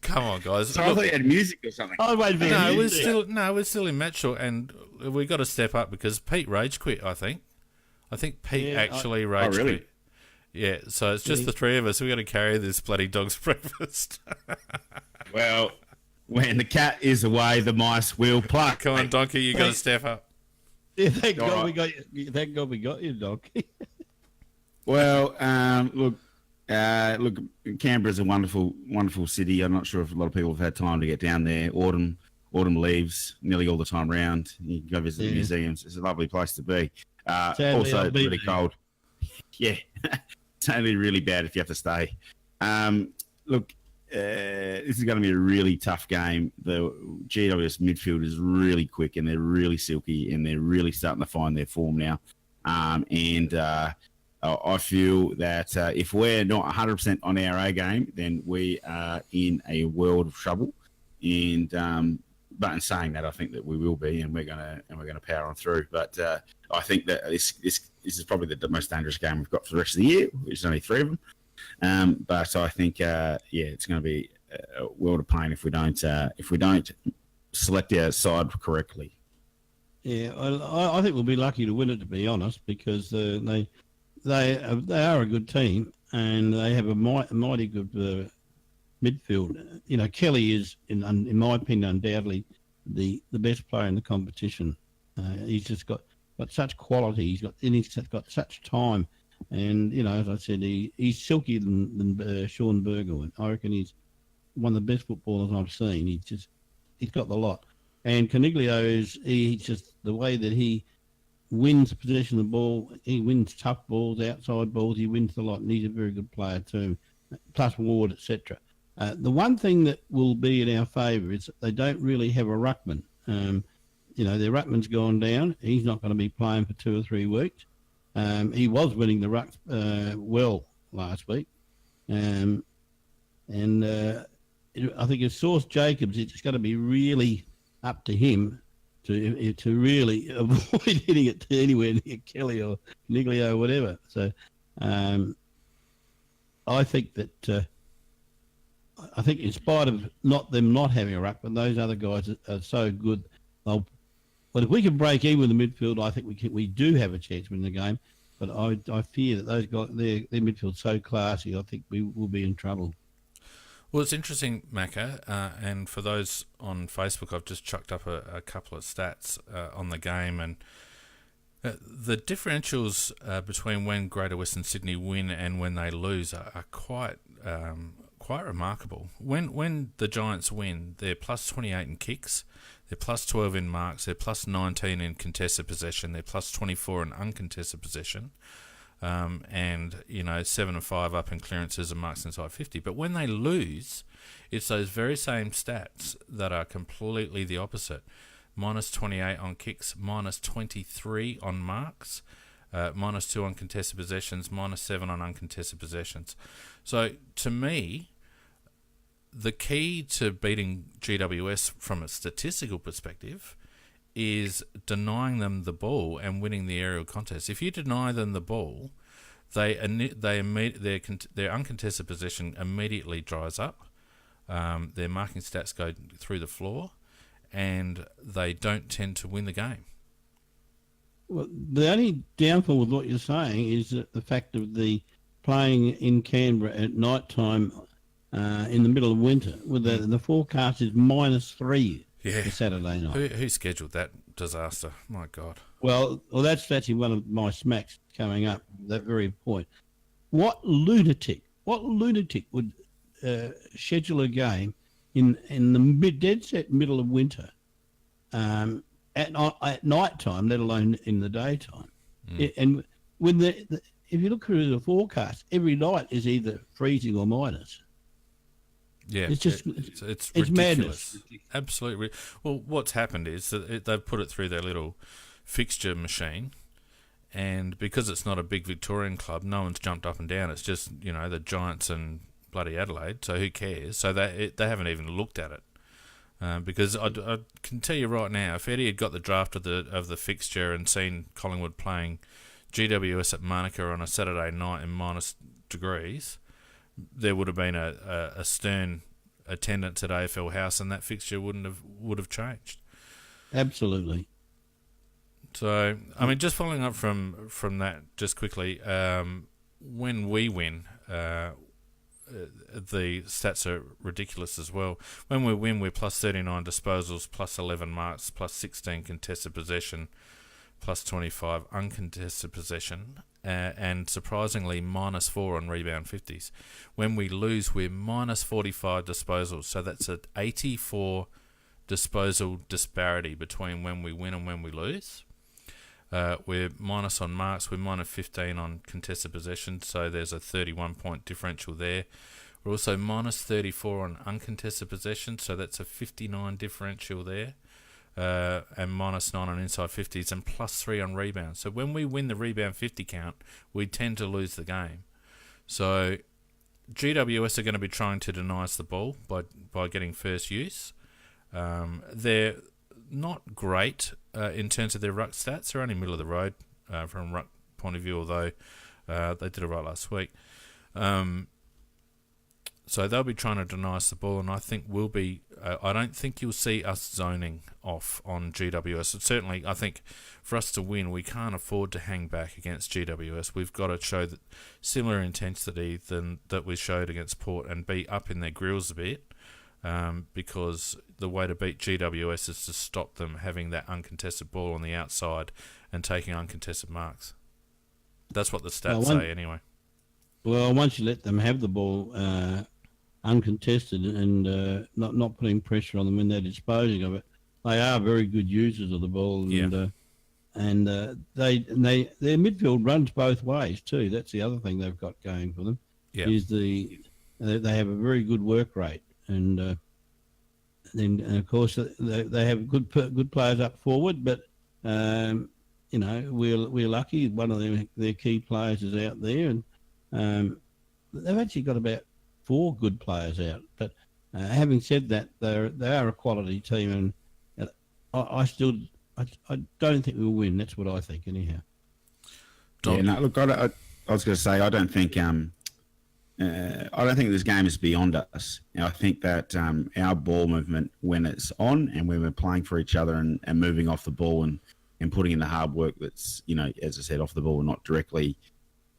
Come on, guys. So I thought you had music or something. Oh, wait, we're still in match, and we've got to step up because Pete rage quit. I think Pete rage quit. Yeah, so it's just the three of us. We've got to carry this bloody dog's breakfast. Well, when the cat is away, the mice will pluck. Come on, Donkey, you got to step up. Yeah, thank God we got you. Thank God we got you, Donkey. Well, look, Canberra's a wonderful city. I'm not sure if a lot of people have had time to get down there. Autumn leaves nearly all the time round. You can go visit the museums. It's a lovely place to be. Also, really cold. Yeah, it's only really bad if you have to stay. Look, this is going to be a really tough game. The GWS midfield is really quick, and they're really silky, and they're really starting to find their form now. I feel that if we're not 100% on our A game, then we are in a world of trouble. And but in saying that, I think that we will be, and we're gonna power on through. But I think that this is probably the most dangerous game we've got for the rest of the year. There's only 3 of them. But I think it's going to be a world of pain if we don't select our side correctly. Yeah, I think we'll be lucky to win it, to be honest, because they are a good team, and they have a mighty good midfield. You know, Kelly is, in my opinion, undoubtedly the best player in the competition. He's just got such quality. He's got such time, and you know, as I said, he's silkier than Sean Burgoyne. I reckon he's one of the best footballers I've seen. He's got the lot. And Coniglio he's just the way that he wins possession of the ball. He wins tough balls, outside balls. He wins a lot, and he's a very good player too. Plus Ward, etc. The one thing that will be in our favour is that they don't really have a ruckman. You know, their ruckman's gone down. He's not going to be playing for 2 or 3 weeks. He was winning the ruck well last week, and I think if Sauce Jacobs, it's going to be really up to him to really avoid hitting it to anywhere near Kelly or Niglio or whatever. So I think that in spite of them not having a ruck, but those other guys are so good. But if we can break even with the midfield, I think we do have a chance to win the game. But I fear that those guys, their midfield's so classy, I think we will be in trouble. Well, it's interesting, Macca, and for those on Facebook, I've just chucked up a couple of stats on the game, and The differentials between when Greater Western Sydney win and when they lose are quite remarkable. When the Giants win, they're plus 28 in kicks, they're plus 12 in marks, they're plus 19 in contested possession, they're plus 24 in uncontested possession, and 7 and 5 up in clearances and marks inside 50. But when they lose, it's those very same stats that are completely the opposite. Minus 28 on kicks, minus 23 on marks, minus 2 on contested possessions, minus 7 on uncontested possessions. So, to me, the key to beating GWS from a statistical perspective is denying them the ball and winning the aerial contest. If you deny them the ball, their uncontested possession immediately dries up. Their marking stats go through the floor, and they don't tend to win the game. Well, the only downfall with what you're saying is that the fact of the playing in Canberra at night time in the middle of winter, with the forecast is -3 for Saturday night. Who scheduled that disaster? My God. Well, that's actually one of my smacks coming up, that very point. What lunatic would schedule a game in the dead set middle of winter at night time, let alone in the daytime? And when if you look through the forecast, every night is either freezing or minus. Yeah, it's just it's madness. Absolutely. Well, what's happened is that they've put it through their little fixture machine, and because it's not a big Victorian club, no one's jumped up and down. It's just the Giants and bloody Adelaide. So who cares? So they haven't even looked at it. Because I can tell you right now, if Eddie had got the draft of the fixture and seen Collingwood playing GWS at Manuka on a Saturday night in minus degrees, there would have been a stern attendance at AFL House, and that fixture would have changed. Absolutely. So, I mean, just following up from that, just quickly, when we win, the stats are ridiculous as well. When we win, we're plus 39 disposals, plus 11 marks, plus 16 contested possession, plus 25 uncontested possession, and surprisingly minus 4 on rebound 50s. When we lose, we're minus 45 disposals, so that's an 84 disposal disparity between when we win and when we lose. We're minus on marks, we're minus 15 on contested possession, so there's a 31-point differential there. We're also minus 34 on uncontested possession, so that's a 59 differential there. And minus 9 on inside 50s, and plus 3 on rebounds. So when we win the rebound 50 count, we tend to lose the game. So GWS are going to be trying to deny us the ball by getting first use. They're not great in terms of their ruck stats. They're only middle of the road from a ruck point of view, although they did it right last week. So they'll be trying to deny us the ball, and I think we'll be. I don't think you'll see us zoning off on GWS. Certainly, I think for us to win, we can't afford to hang back against GWS. We've got to show that similar intensity than that we showed against Port, and be up in their grills a bit, because the way to beat GWS is to stop them having that uncontested ball on the outside and taking uncontested marks. That's what the stats say, anyway. Well, once you let them have the ball uncontested and not putting pressure on them when they're disposing of it, they are very good users of the ball, and their midfield runs both ways too. That's the other thing they've got going for them. Yeah. Is they have a very good work rate, and then of course they have good players up forward, but we're lucky one of their key players is out there, and they've actually got about 4 good players out. But having said that, they are a quality team, and I don't think we'll win. That's what I think, anyhow. Yeah, no, look, I was going to say I don't think this game is beyond us. I think that our ball movement, when it's on and when we're playing for each other and moving off the ball and putting in the hard work that's, as I said, off the ball and not directly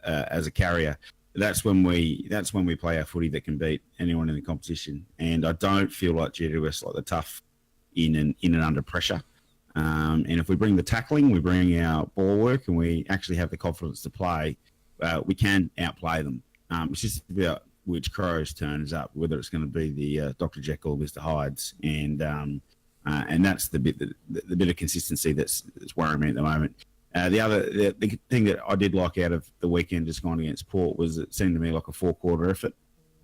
as a carrier, that's when we play our footy that can beat anyone in the competition. And I don't feel like GWS like the tough in and under pressure. And if we bring the tackling, we bring our ball work, and we actually have the confidence to play, we can outplay them. It's just about which Crow's turn is up, whether it's going to be the Dr. Jekyll or Mr. Hyde's, and that's the bit of consistency that's worrying me at the moment. The thing that I did like out of the weekend just gone against Port was it seemed to me like a 4-quarter effort,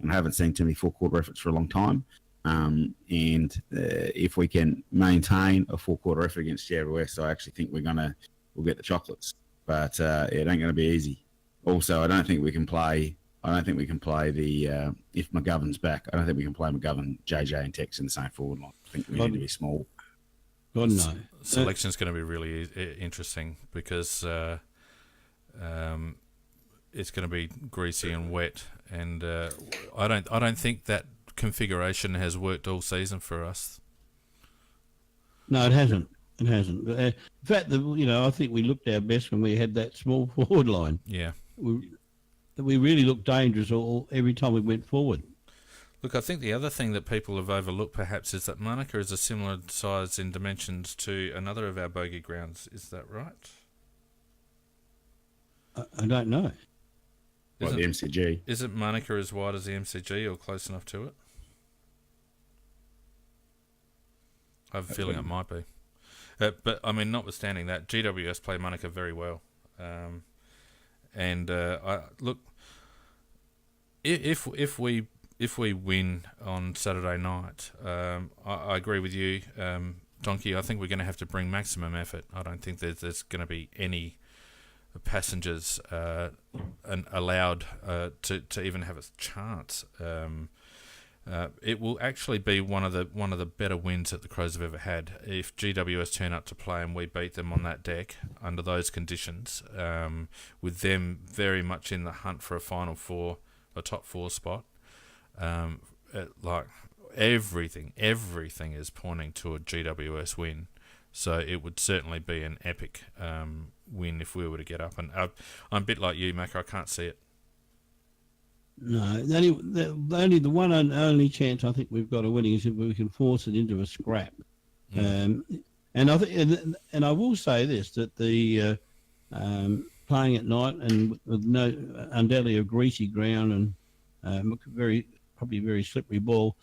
and I haven't seen too many 4-quarter efforts for a long time. If we can maintain a 4-quarter effort against GWS, I actually think we'll get the chocolates, but it ain't going to be easy. Also, I don't think we can play the if McGovern's back. I don't think we can play McGovern, JJ, and Tex in the same forward line. I think we need to be small. God no. Selection's going to be really interesting because it's going to be greasy and wet, and I don't think that configuration has worked all season for us. No, it hasn't. It hasn't. In fact, I think we looked our best when we had that small forward line. Yeah. We really looked dangerous every time we went forward. Look, I think the other thing that people have overlooked perhaps is that Monica is a similar size in dimensions to another of our bogey grounds. Is that right? I don't know. The MCG. Isn't Monica as wide as the MCG or close enough to it? I have a feeling it might be. But, I mean, notwithstanding that, GWS play Monica very well. Look, if we win on Saturday night, I agree with you, Donkey. I think we're going to have to bring maximum effort. I don't think there's going to be any passengers allowed to even have a chance. It will actually be one of the better wins that the Crows have ever had if GWS turn up to play and we beat them on that deck under those conditions, with them very much in the hunt for a Final Four, a top 4 spot. Like everything is pointing to a GWS win, so it would certainly be an epic win if we were to get up. And I'm a bit like you, Mac. I can't see it. No, the one and only chance I think we've got of winning is if we can force it into a scrap. And I think, and I will say this, that the playing at night and with undoubtedly a greasy ground and probably very slippery ball.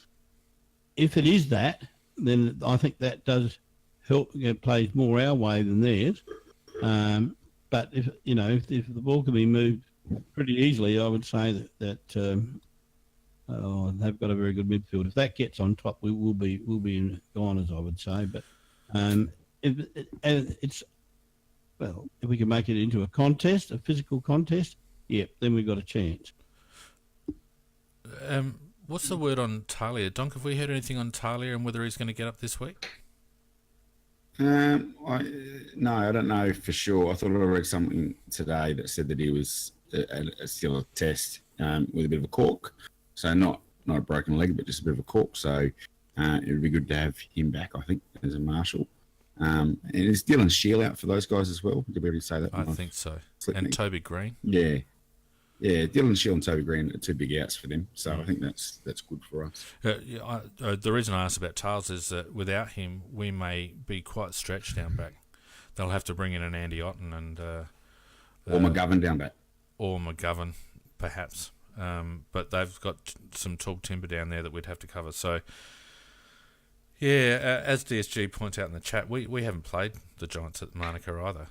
If it is that, then I think that does help. Plays more our way than theirs. But if the ball can be moved pretty easily, I would say that they've got a very good midfield. If that gets on top, we'll be gone, as I would say. But if we can make it into a contest, a physical contest, then we've got a chance. What's the word on Talia? Donk, have we heard anything on Talia and whether he's going to get up this week? No, I don't know for sure. I thought I read something today that said that he was still a test with a bit of a cork. So not a broken leg, but just a bit of a cork. So it would be good to have him back, I think, as a marshal. And is Dylan Shield out for those guys as well? Did we already say that? I think so. And Toby Green. Yeah, Dylan Shield and Toby Green are 2 big outs for them, so I think that's good for us. The reason I asked about Tales is that without him, we may be quite stretched down back. They'll have to bring in an Andy Otten and or McGovern down back, or McGovern perhaps. But they've got some tall timber down there that we'd have to cover. So yeah, as DSG points out in the chat, we haven't played the Giants at Monica either.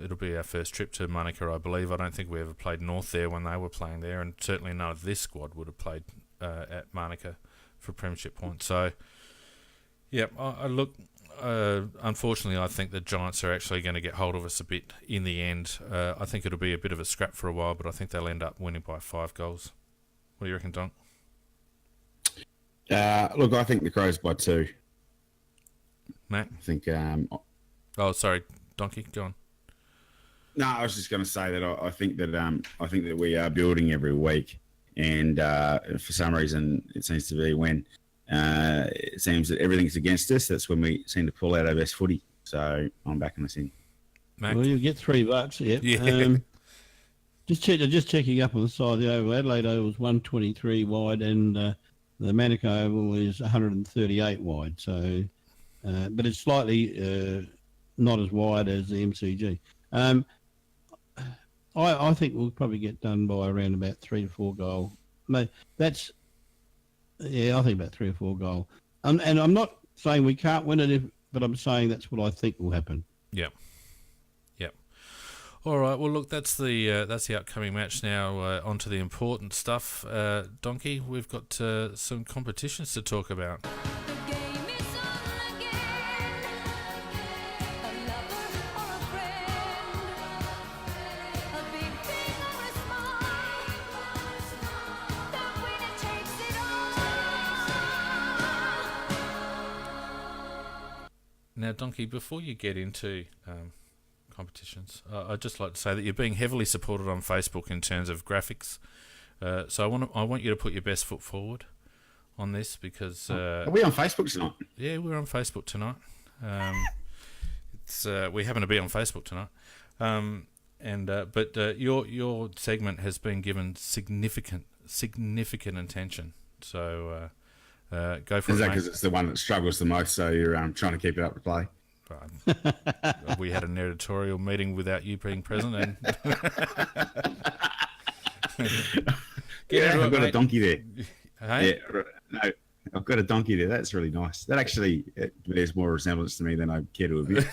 It'll be our first trip to Monica, I believe. I don't think we ever played North there when they were playing there, and certainly none of this squad would have played at Monica for premiership points. So, yeah, unfortunately, I think the Giants are actually going to get hold of us a bit in the end. I think it'll be a bit of a scrap for a while, but I think they'll end up winning by 5 goals. What do you reckon, Don? Look, I think the Crows by 2. Matt? I think... oh, sorry, Donkey, go on. No, I was just going to say that I think that we are building every week, and for some reason it seems to be when it seems that everything's against us, that's when we seem to pull out our best footy. So I'm backing us in. Mac? Well, you get $3, yeah. Just checking up on the side of the oval. Adelaide Oval is 123 wide, and the Manukau Oval is 138 wide. So, but it's slightly not as wide as the MCG. I think we'll probably get done by around about 3 to 4 goal. I think about 3 or 4 goal. And I'm not saying we can't win it, but I'm saying that's what I think will happen. Yep. All right. Well, look, that's the upcoming match. Now on to the important stuff. Donkey, we've got some competitions to talk about. Now, Donkey, before you get into competitions, I'd just like to say that you're being heavily supported on Facebook in terms of graphics. So I want you to put your best foot forward on this because are we on Facebook tonight? Yeah, we're on Facebook tonight. We happen to be on Facebook tonight, but your segment has been given significant attention. So go for it. Is that because it's the one that struggles the most? So you're trying to keep it up to play. Right. We had an editorial meeting without you being present, and I've got a donkey there. Hey? Yeah, no, I've got a donkey there. That's really nice. That actually bears more resemblance to me than I care to admit.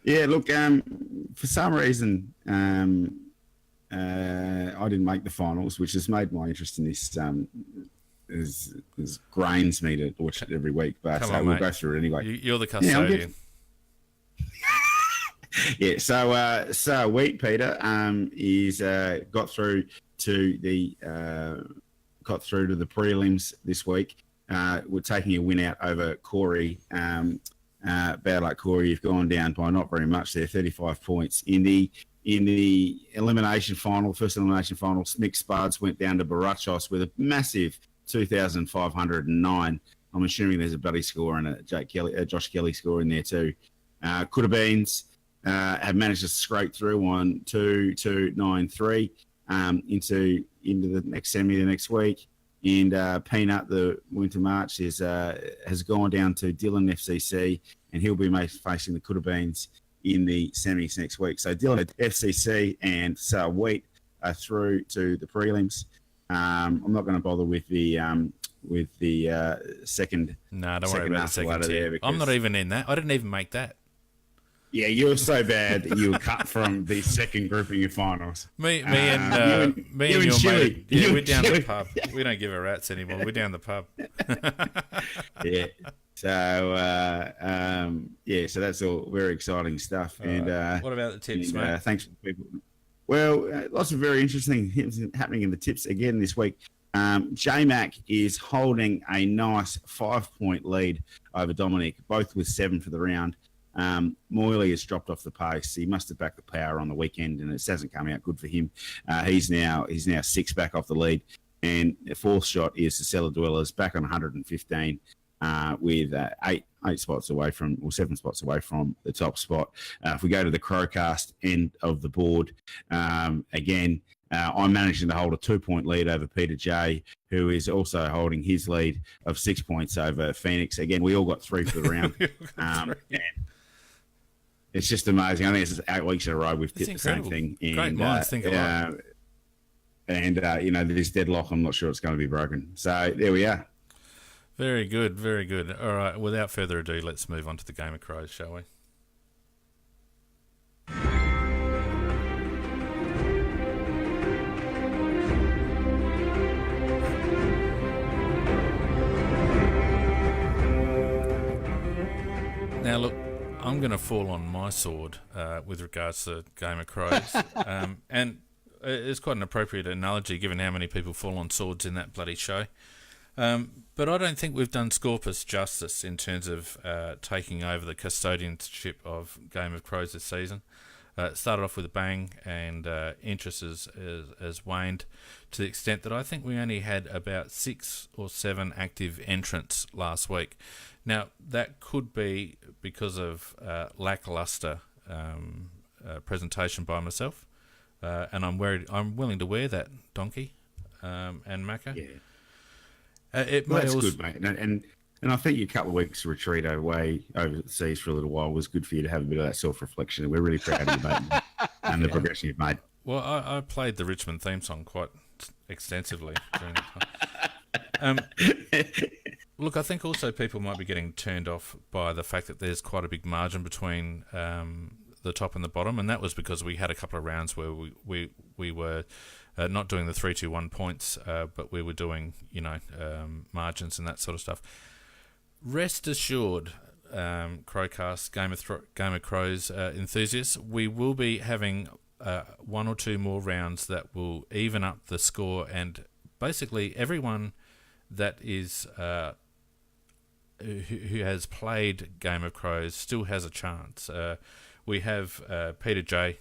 Yeah, look, for some reason, I didn't make the finals, which has made my interest in this grains me to watch it every week. But we'll go through it anyway. You're the custodian. Yeah, so Wheat Peter is got through to the prelims this week. We're taking a win out over Corey. Bad luck, Corey. You've gone down by not very much there, 35 points in the elimination final. First elimination final, Mick Spards went down to Barachos with a massive 2,509. I'm assuming there's a Buddy score and a Josh Kelly score in there too. Could have beens have managed to scrape through on 2,293 into the next semi the next week. And Peanut, the Winter March, has gone down to Dylan FCC, and he'll be facing the Could have beens in the semis next week. So Dylan FCC and Wheat are through to the prelims. I'm not going to bother with the second. No, don't worry about the second tier. I'm not even in that. I didn't even make that. Yeah, you were so bad that you were cut from the second grouping of finals. Me and your mate. Yeah, we're down the pub. We don't give a rat's anymore. We're down the pub. Yeah. So so that's all very exciting stuff. And what about the tips, mate? Thanks for people. Well, lots of very interesting things happening in the tips again this week. J-Mac is holding a nice 5-point lead over Dominic, both with 7 for the round. Moyley has dropped off the pace. He must have backed the power on the weekend, and it hasn't come out good for him. He's now 6 back off the lead, and the fourth shot is the Cellar Dwellers back on 115 with 7 spots away from the top spot. If we go to the CrowCast end of the board, again, I'm managing to hold a 2-point lead over Peter J, who is also holding his lead of 6 points over Phoenix. Again, we all got 3 for the round. It's just amazing. I think it's 8 weeks in a row we've tipped the same thing. Great minds think alike. And this deadlock, I'm not sure it's going to be broken. So there we are. Very good, very good. All right, without further ado, let's move on to the Game of Crows, shall we? Now, look, I'm going to fall on my sword with regards to Game of Crows. And it's quite an appropriate analogy given how many people fall on swords in that bloody show. But I don't think we've done Scorpus justice in terms of taking over the custodianship of Game of Crows this season. It started off with a bang, and interest has waned to the extent that I think we only had about 6 or 7 active entrants last week. Now, that could be because of lackluster presentation by myself, and I'm willing to wear that, Donkey and Macca. Yeah. It Well, may that's also... good, mate. And And I think your couple of weeks retreat away overseas for a little while was good for you to have a bit of that self-reflection. We're really proud of you, mate, and the progression you've made. Well, I played the Richmond theme song quite extensively during that time. Look, I think also people might be getting turned off by the fact that there's quite a big margin between the top and the bottom, and that was because we had a couple of rounds where we were not doing the 3-2-1 points, but we were doing margins and that sort of stuff. Rest assured, CrowCast, Game of Crows enthusiasts, we will be having one or two more rounds that will even up the score, and basically everyone that is who has played Game of Crows still has a chance. We have Peter J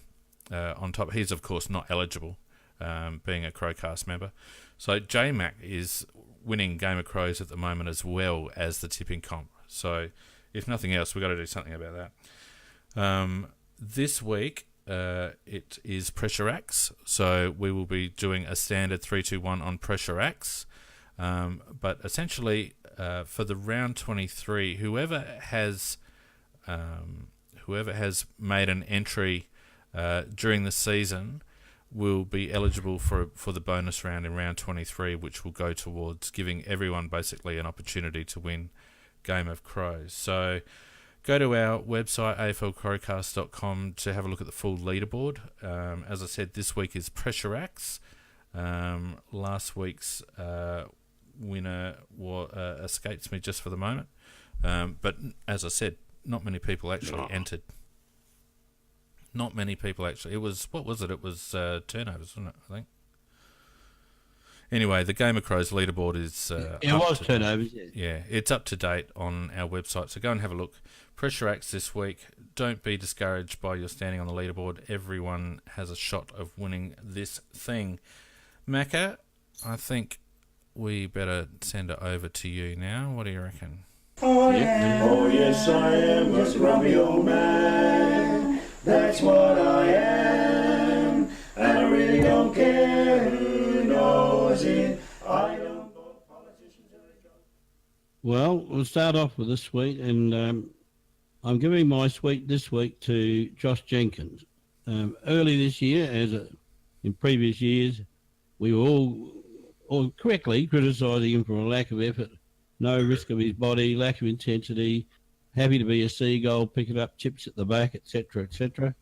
on top. He's of course not eligible, being a CrowCast member. So J-Mac is winning Game of Crows at the moment as well as the tipping comp. So if nothing else, we've got to do something about that. This week it is Pressure Axe. So we will be doing a standard 3-2-1 on Pressure Axe. But essentially for the round 23, whoever has made an entry during the season will be eligible for the bonus round in round 23, which will go towards giving everyone basically an opportunity to win Game of Crows. So go to our website, aflcrowcast.com, to have a look at the full leaderboard. As I said, this week is Pressure Axe. Last week's winner escapes me just for the moment. But as I said, not many people actually entered. Not many people actually. It was, what was it? It was turnovers, wasn't it, I think? Anyway, the Game of Crows leaderboard is... it was turnovers, yeah. Yeah, it's up to date on our website, so go and have a look. Pressure Axe this week. Don't be discouraged by your standing on the leaderboard. Everyone has a shot of winning this thing. Macca, I think we better send it over to you now. What do you reckon? I am, oh yes I am, just a grumpy old man. That's what I am, and I really don't care who knows it. I don't vote politicians. Well, we'll start off with this week, and I'm giving my suite this week to Josh Jenkins. Early this year, in previous years, we were all correctly criticising him for a lack of effort, no risk of his body, lack of intensity, happy to be a seagull, picking up chips at the back, etc., etc.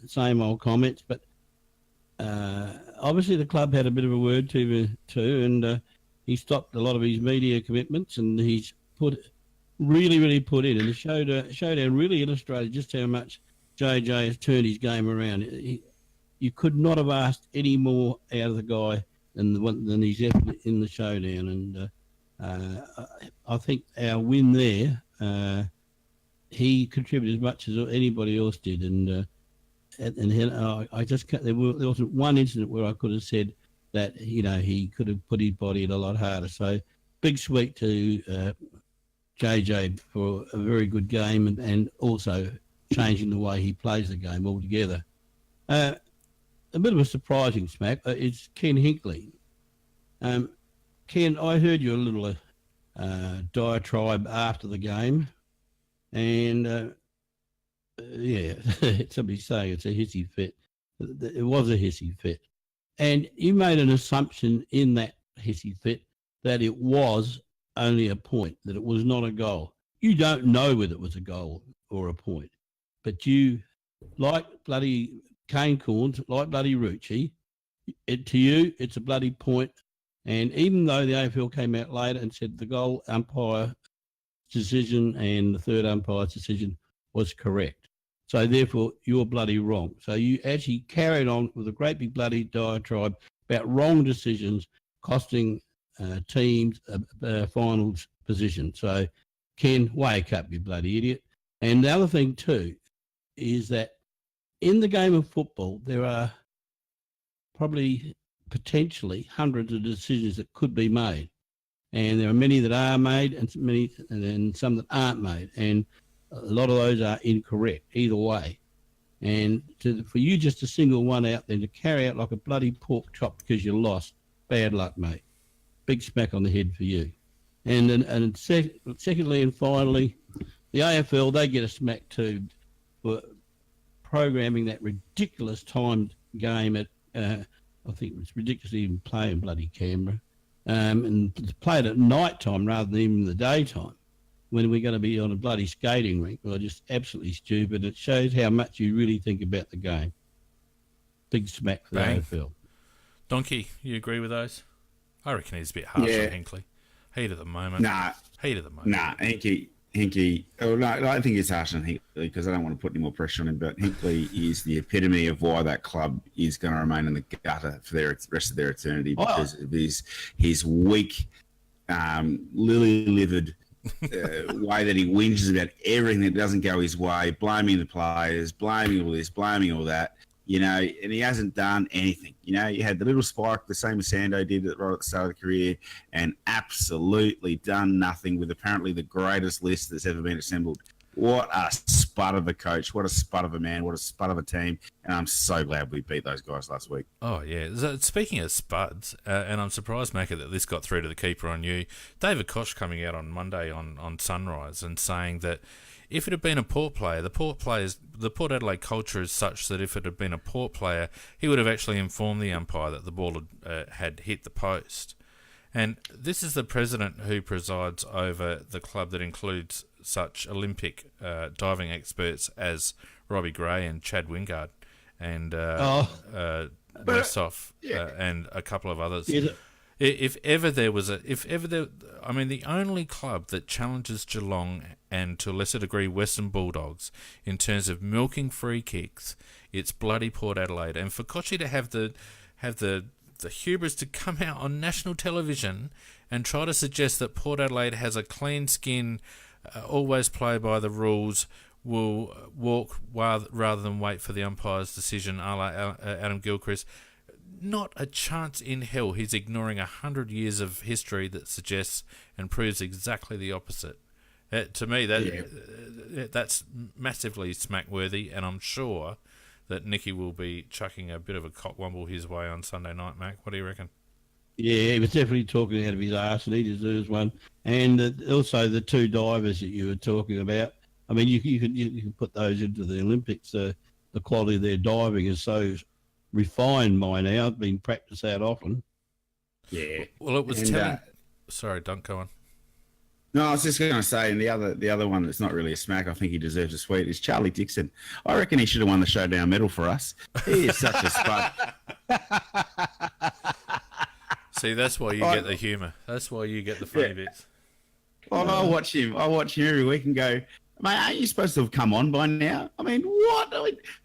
Same old comments, but obviously the club had a bit of a word to too, and he stopped a lot of his media commitments, and he's really put in. And the showdown really illustrated just how much JJ has turned his game around. You could not have asked any more out of the guy than his effort in the showdown, and I think our win there, he contributed as much as anybody else did, and I just there wasn't one incident where I could have said that he could have put his body in a lot harder. So big sweep to JJ for a very good game, and also changing the way he plays the game altogether. A bit of a surprising smack is Ken Hinkley. Ken, I heard your little diatribe after the game, and somebody's saying it's a hissy fit. It was a hissy fit. And you made an assumption in that hissy fit that it was only a point, that it was not a goal. You don't know whether it was a goal or a point, but you, like bloody Cane Corns, like bloody Rucci, to you, it's a bloody point. And even though the AFL came out later and said the goal umpire decision and the third umpire's decision was correct, so therefore you're bloody wrong. So you actually carried on with a great big bloody diatribe about wrong decisions costing teams finals position. So Ken, wake up, you bloody idiot. And the other thing too is that in the game of football, there are probably potentially hundreds of decisions that could be made, and there are many that are made and some that aren't made, and a lot of those are incorrect either way. And for you just to single one out, then to carry out like a bloody pork chop because you lost, bad luck, mate. Big smack on the head for you. Secondly and finally, the AFL, they get a smack too for programming that ridiculous timed game at, I think it was ridiculous to even play in bloody Canberra, and to play it at night time rather than even the daytime when we're going to be on a bloody skating rink. Well, just absolutely stupid. It shows how much you really think about the game. Big smack for the AFL. Donkey, you agree with those? I reckon he's a bit harsh on Hinkley. Heat at the moment. Heat at the moment. Hinkley. Oh, no, I don't think it's harsh on Hinkley because I don't want to put any more pressure on him. But Hinkley is the epitome of why that club is going to remain in the gutter for the rest of their eternity because of his weak, lily-livered way that he whinges about everything that doesn't go his way, blaming the players, blaming all this, blaming all that. And he hasn't done anything. You had the little spike, the same as Sando did right at the start of the career, and absolutely done nothing with apparently the greatest list that's ever been assembled. What a spud of a coach. What a spud of a man. What a spud of a team. And I'm so glad we beat those guys last week. Oh, yeah. Speaking of spuds, and I'm surprised, Macca, that this got through to the keeper on you, David Koch coming out on Monday on Sunrise and saying that if it had been a Port player, the Port Adelaide culture is such that if it had been a Port player, he would have actually informed the umpire that the ball had hit the post. And this is the president who presides over the club that includes such Olympic diving experts as Robbie Gray and Chad Wingard and Westhoff and a couple of others. Yeah. The only club that challenges Geelong and to a lesser degree Western Bulldogs in terms of milking free kicks, it's bloody Port Adelaide. And for Kochi to have the hubris to come out on national television and try to suggest that Port Adelaide has a clean skin, always play by the rules, will walk rather than wait for the umpire's decision, a la Adam Gilchrist. Not a chance in hell. He's ignoring 100 years of history that suggests and proves exactly the opposite. To me, that's massively smack-worthy, and I'm sure that Nicky will be chucking a bit of a cockwomble his way on Sunday night, Mac. What do you reckon? Yeah, he was definitely talking out of his arse, and he deserves one. And also the two divers that you were talking about. I mean, you can put those into the Olympics. The quality of their diving is so refined by now. It's been practiced out often. Yeah. Well, it was telling. Sorry, Dunk, go on. No, I was just going to say, and the other one that's not really a smack, I think he deserves a sweet, is Charlie Dixon. I reckon he should have won the Showdown medal for us. He is such a spud. See, that's why you get the humour. That's why you get the funny bits. Well, I watch him every week and go, mate, aren't you supposed to have come on by now? I mean, what?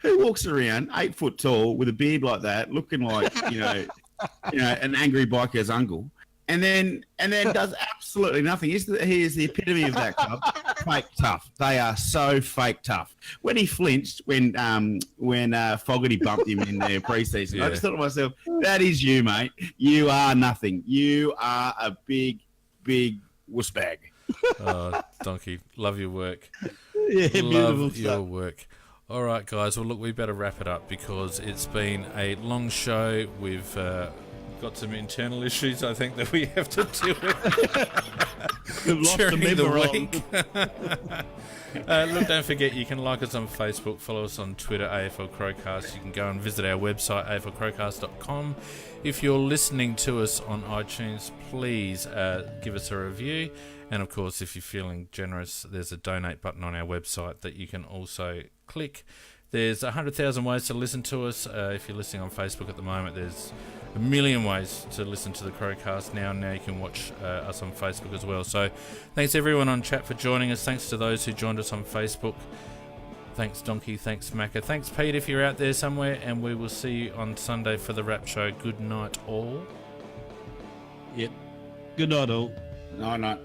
Who walks around 8 foot tall with a beard like that, looking like, an angry biker's uncle? And then does absolutely nothing. He is the epitome of that club. Fake tough. They are so fake tough. When he flinched, when Fogarty bumped him in their preseason, I just thought to myself, that is you, mate. You are nothing. You are a big, big wussbag. Oh, Donkey, love your work. Yeah, love your work. All right, guys. Well, look, we better wrap it up because it's been a long show. We've got some internal issues, I think, that we have to deal with during the week. Look, don't forget, you can like us on Facebook, follow us on Twitter, AFL CrowCast. You can go and visit our website, aflcrowcast.com. If you're listening to us on iTunes, please give us a review. And, of course, if you're feeling generous, there's a donate button on our website that you can also click. There's 100,000 ways to listen to us. If you're listening on Facebook at the moment, there's a million ways to listen to the CrowCast now. Now you can watch us on Facebook as well. So thanks everyone on chat for joining us. Thanks to those who joined us on Facebook. Thanks Donkey. Thanks Macca. Thanks Pete if you're out there somewhere. And we will see you on Sunday for the wrap show. Good night all. Yep. Good night all. Night.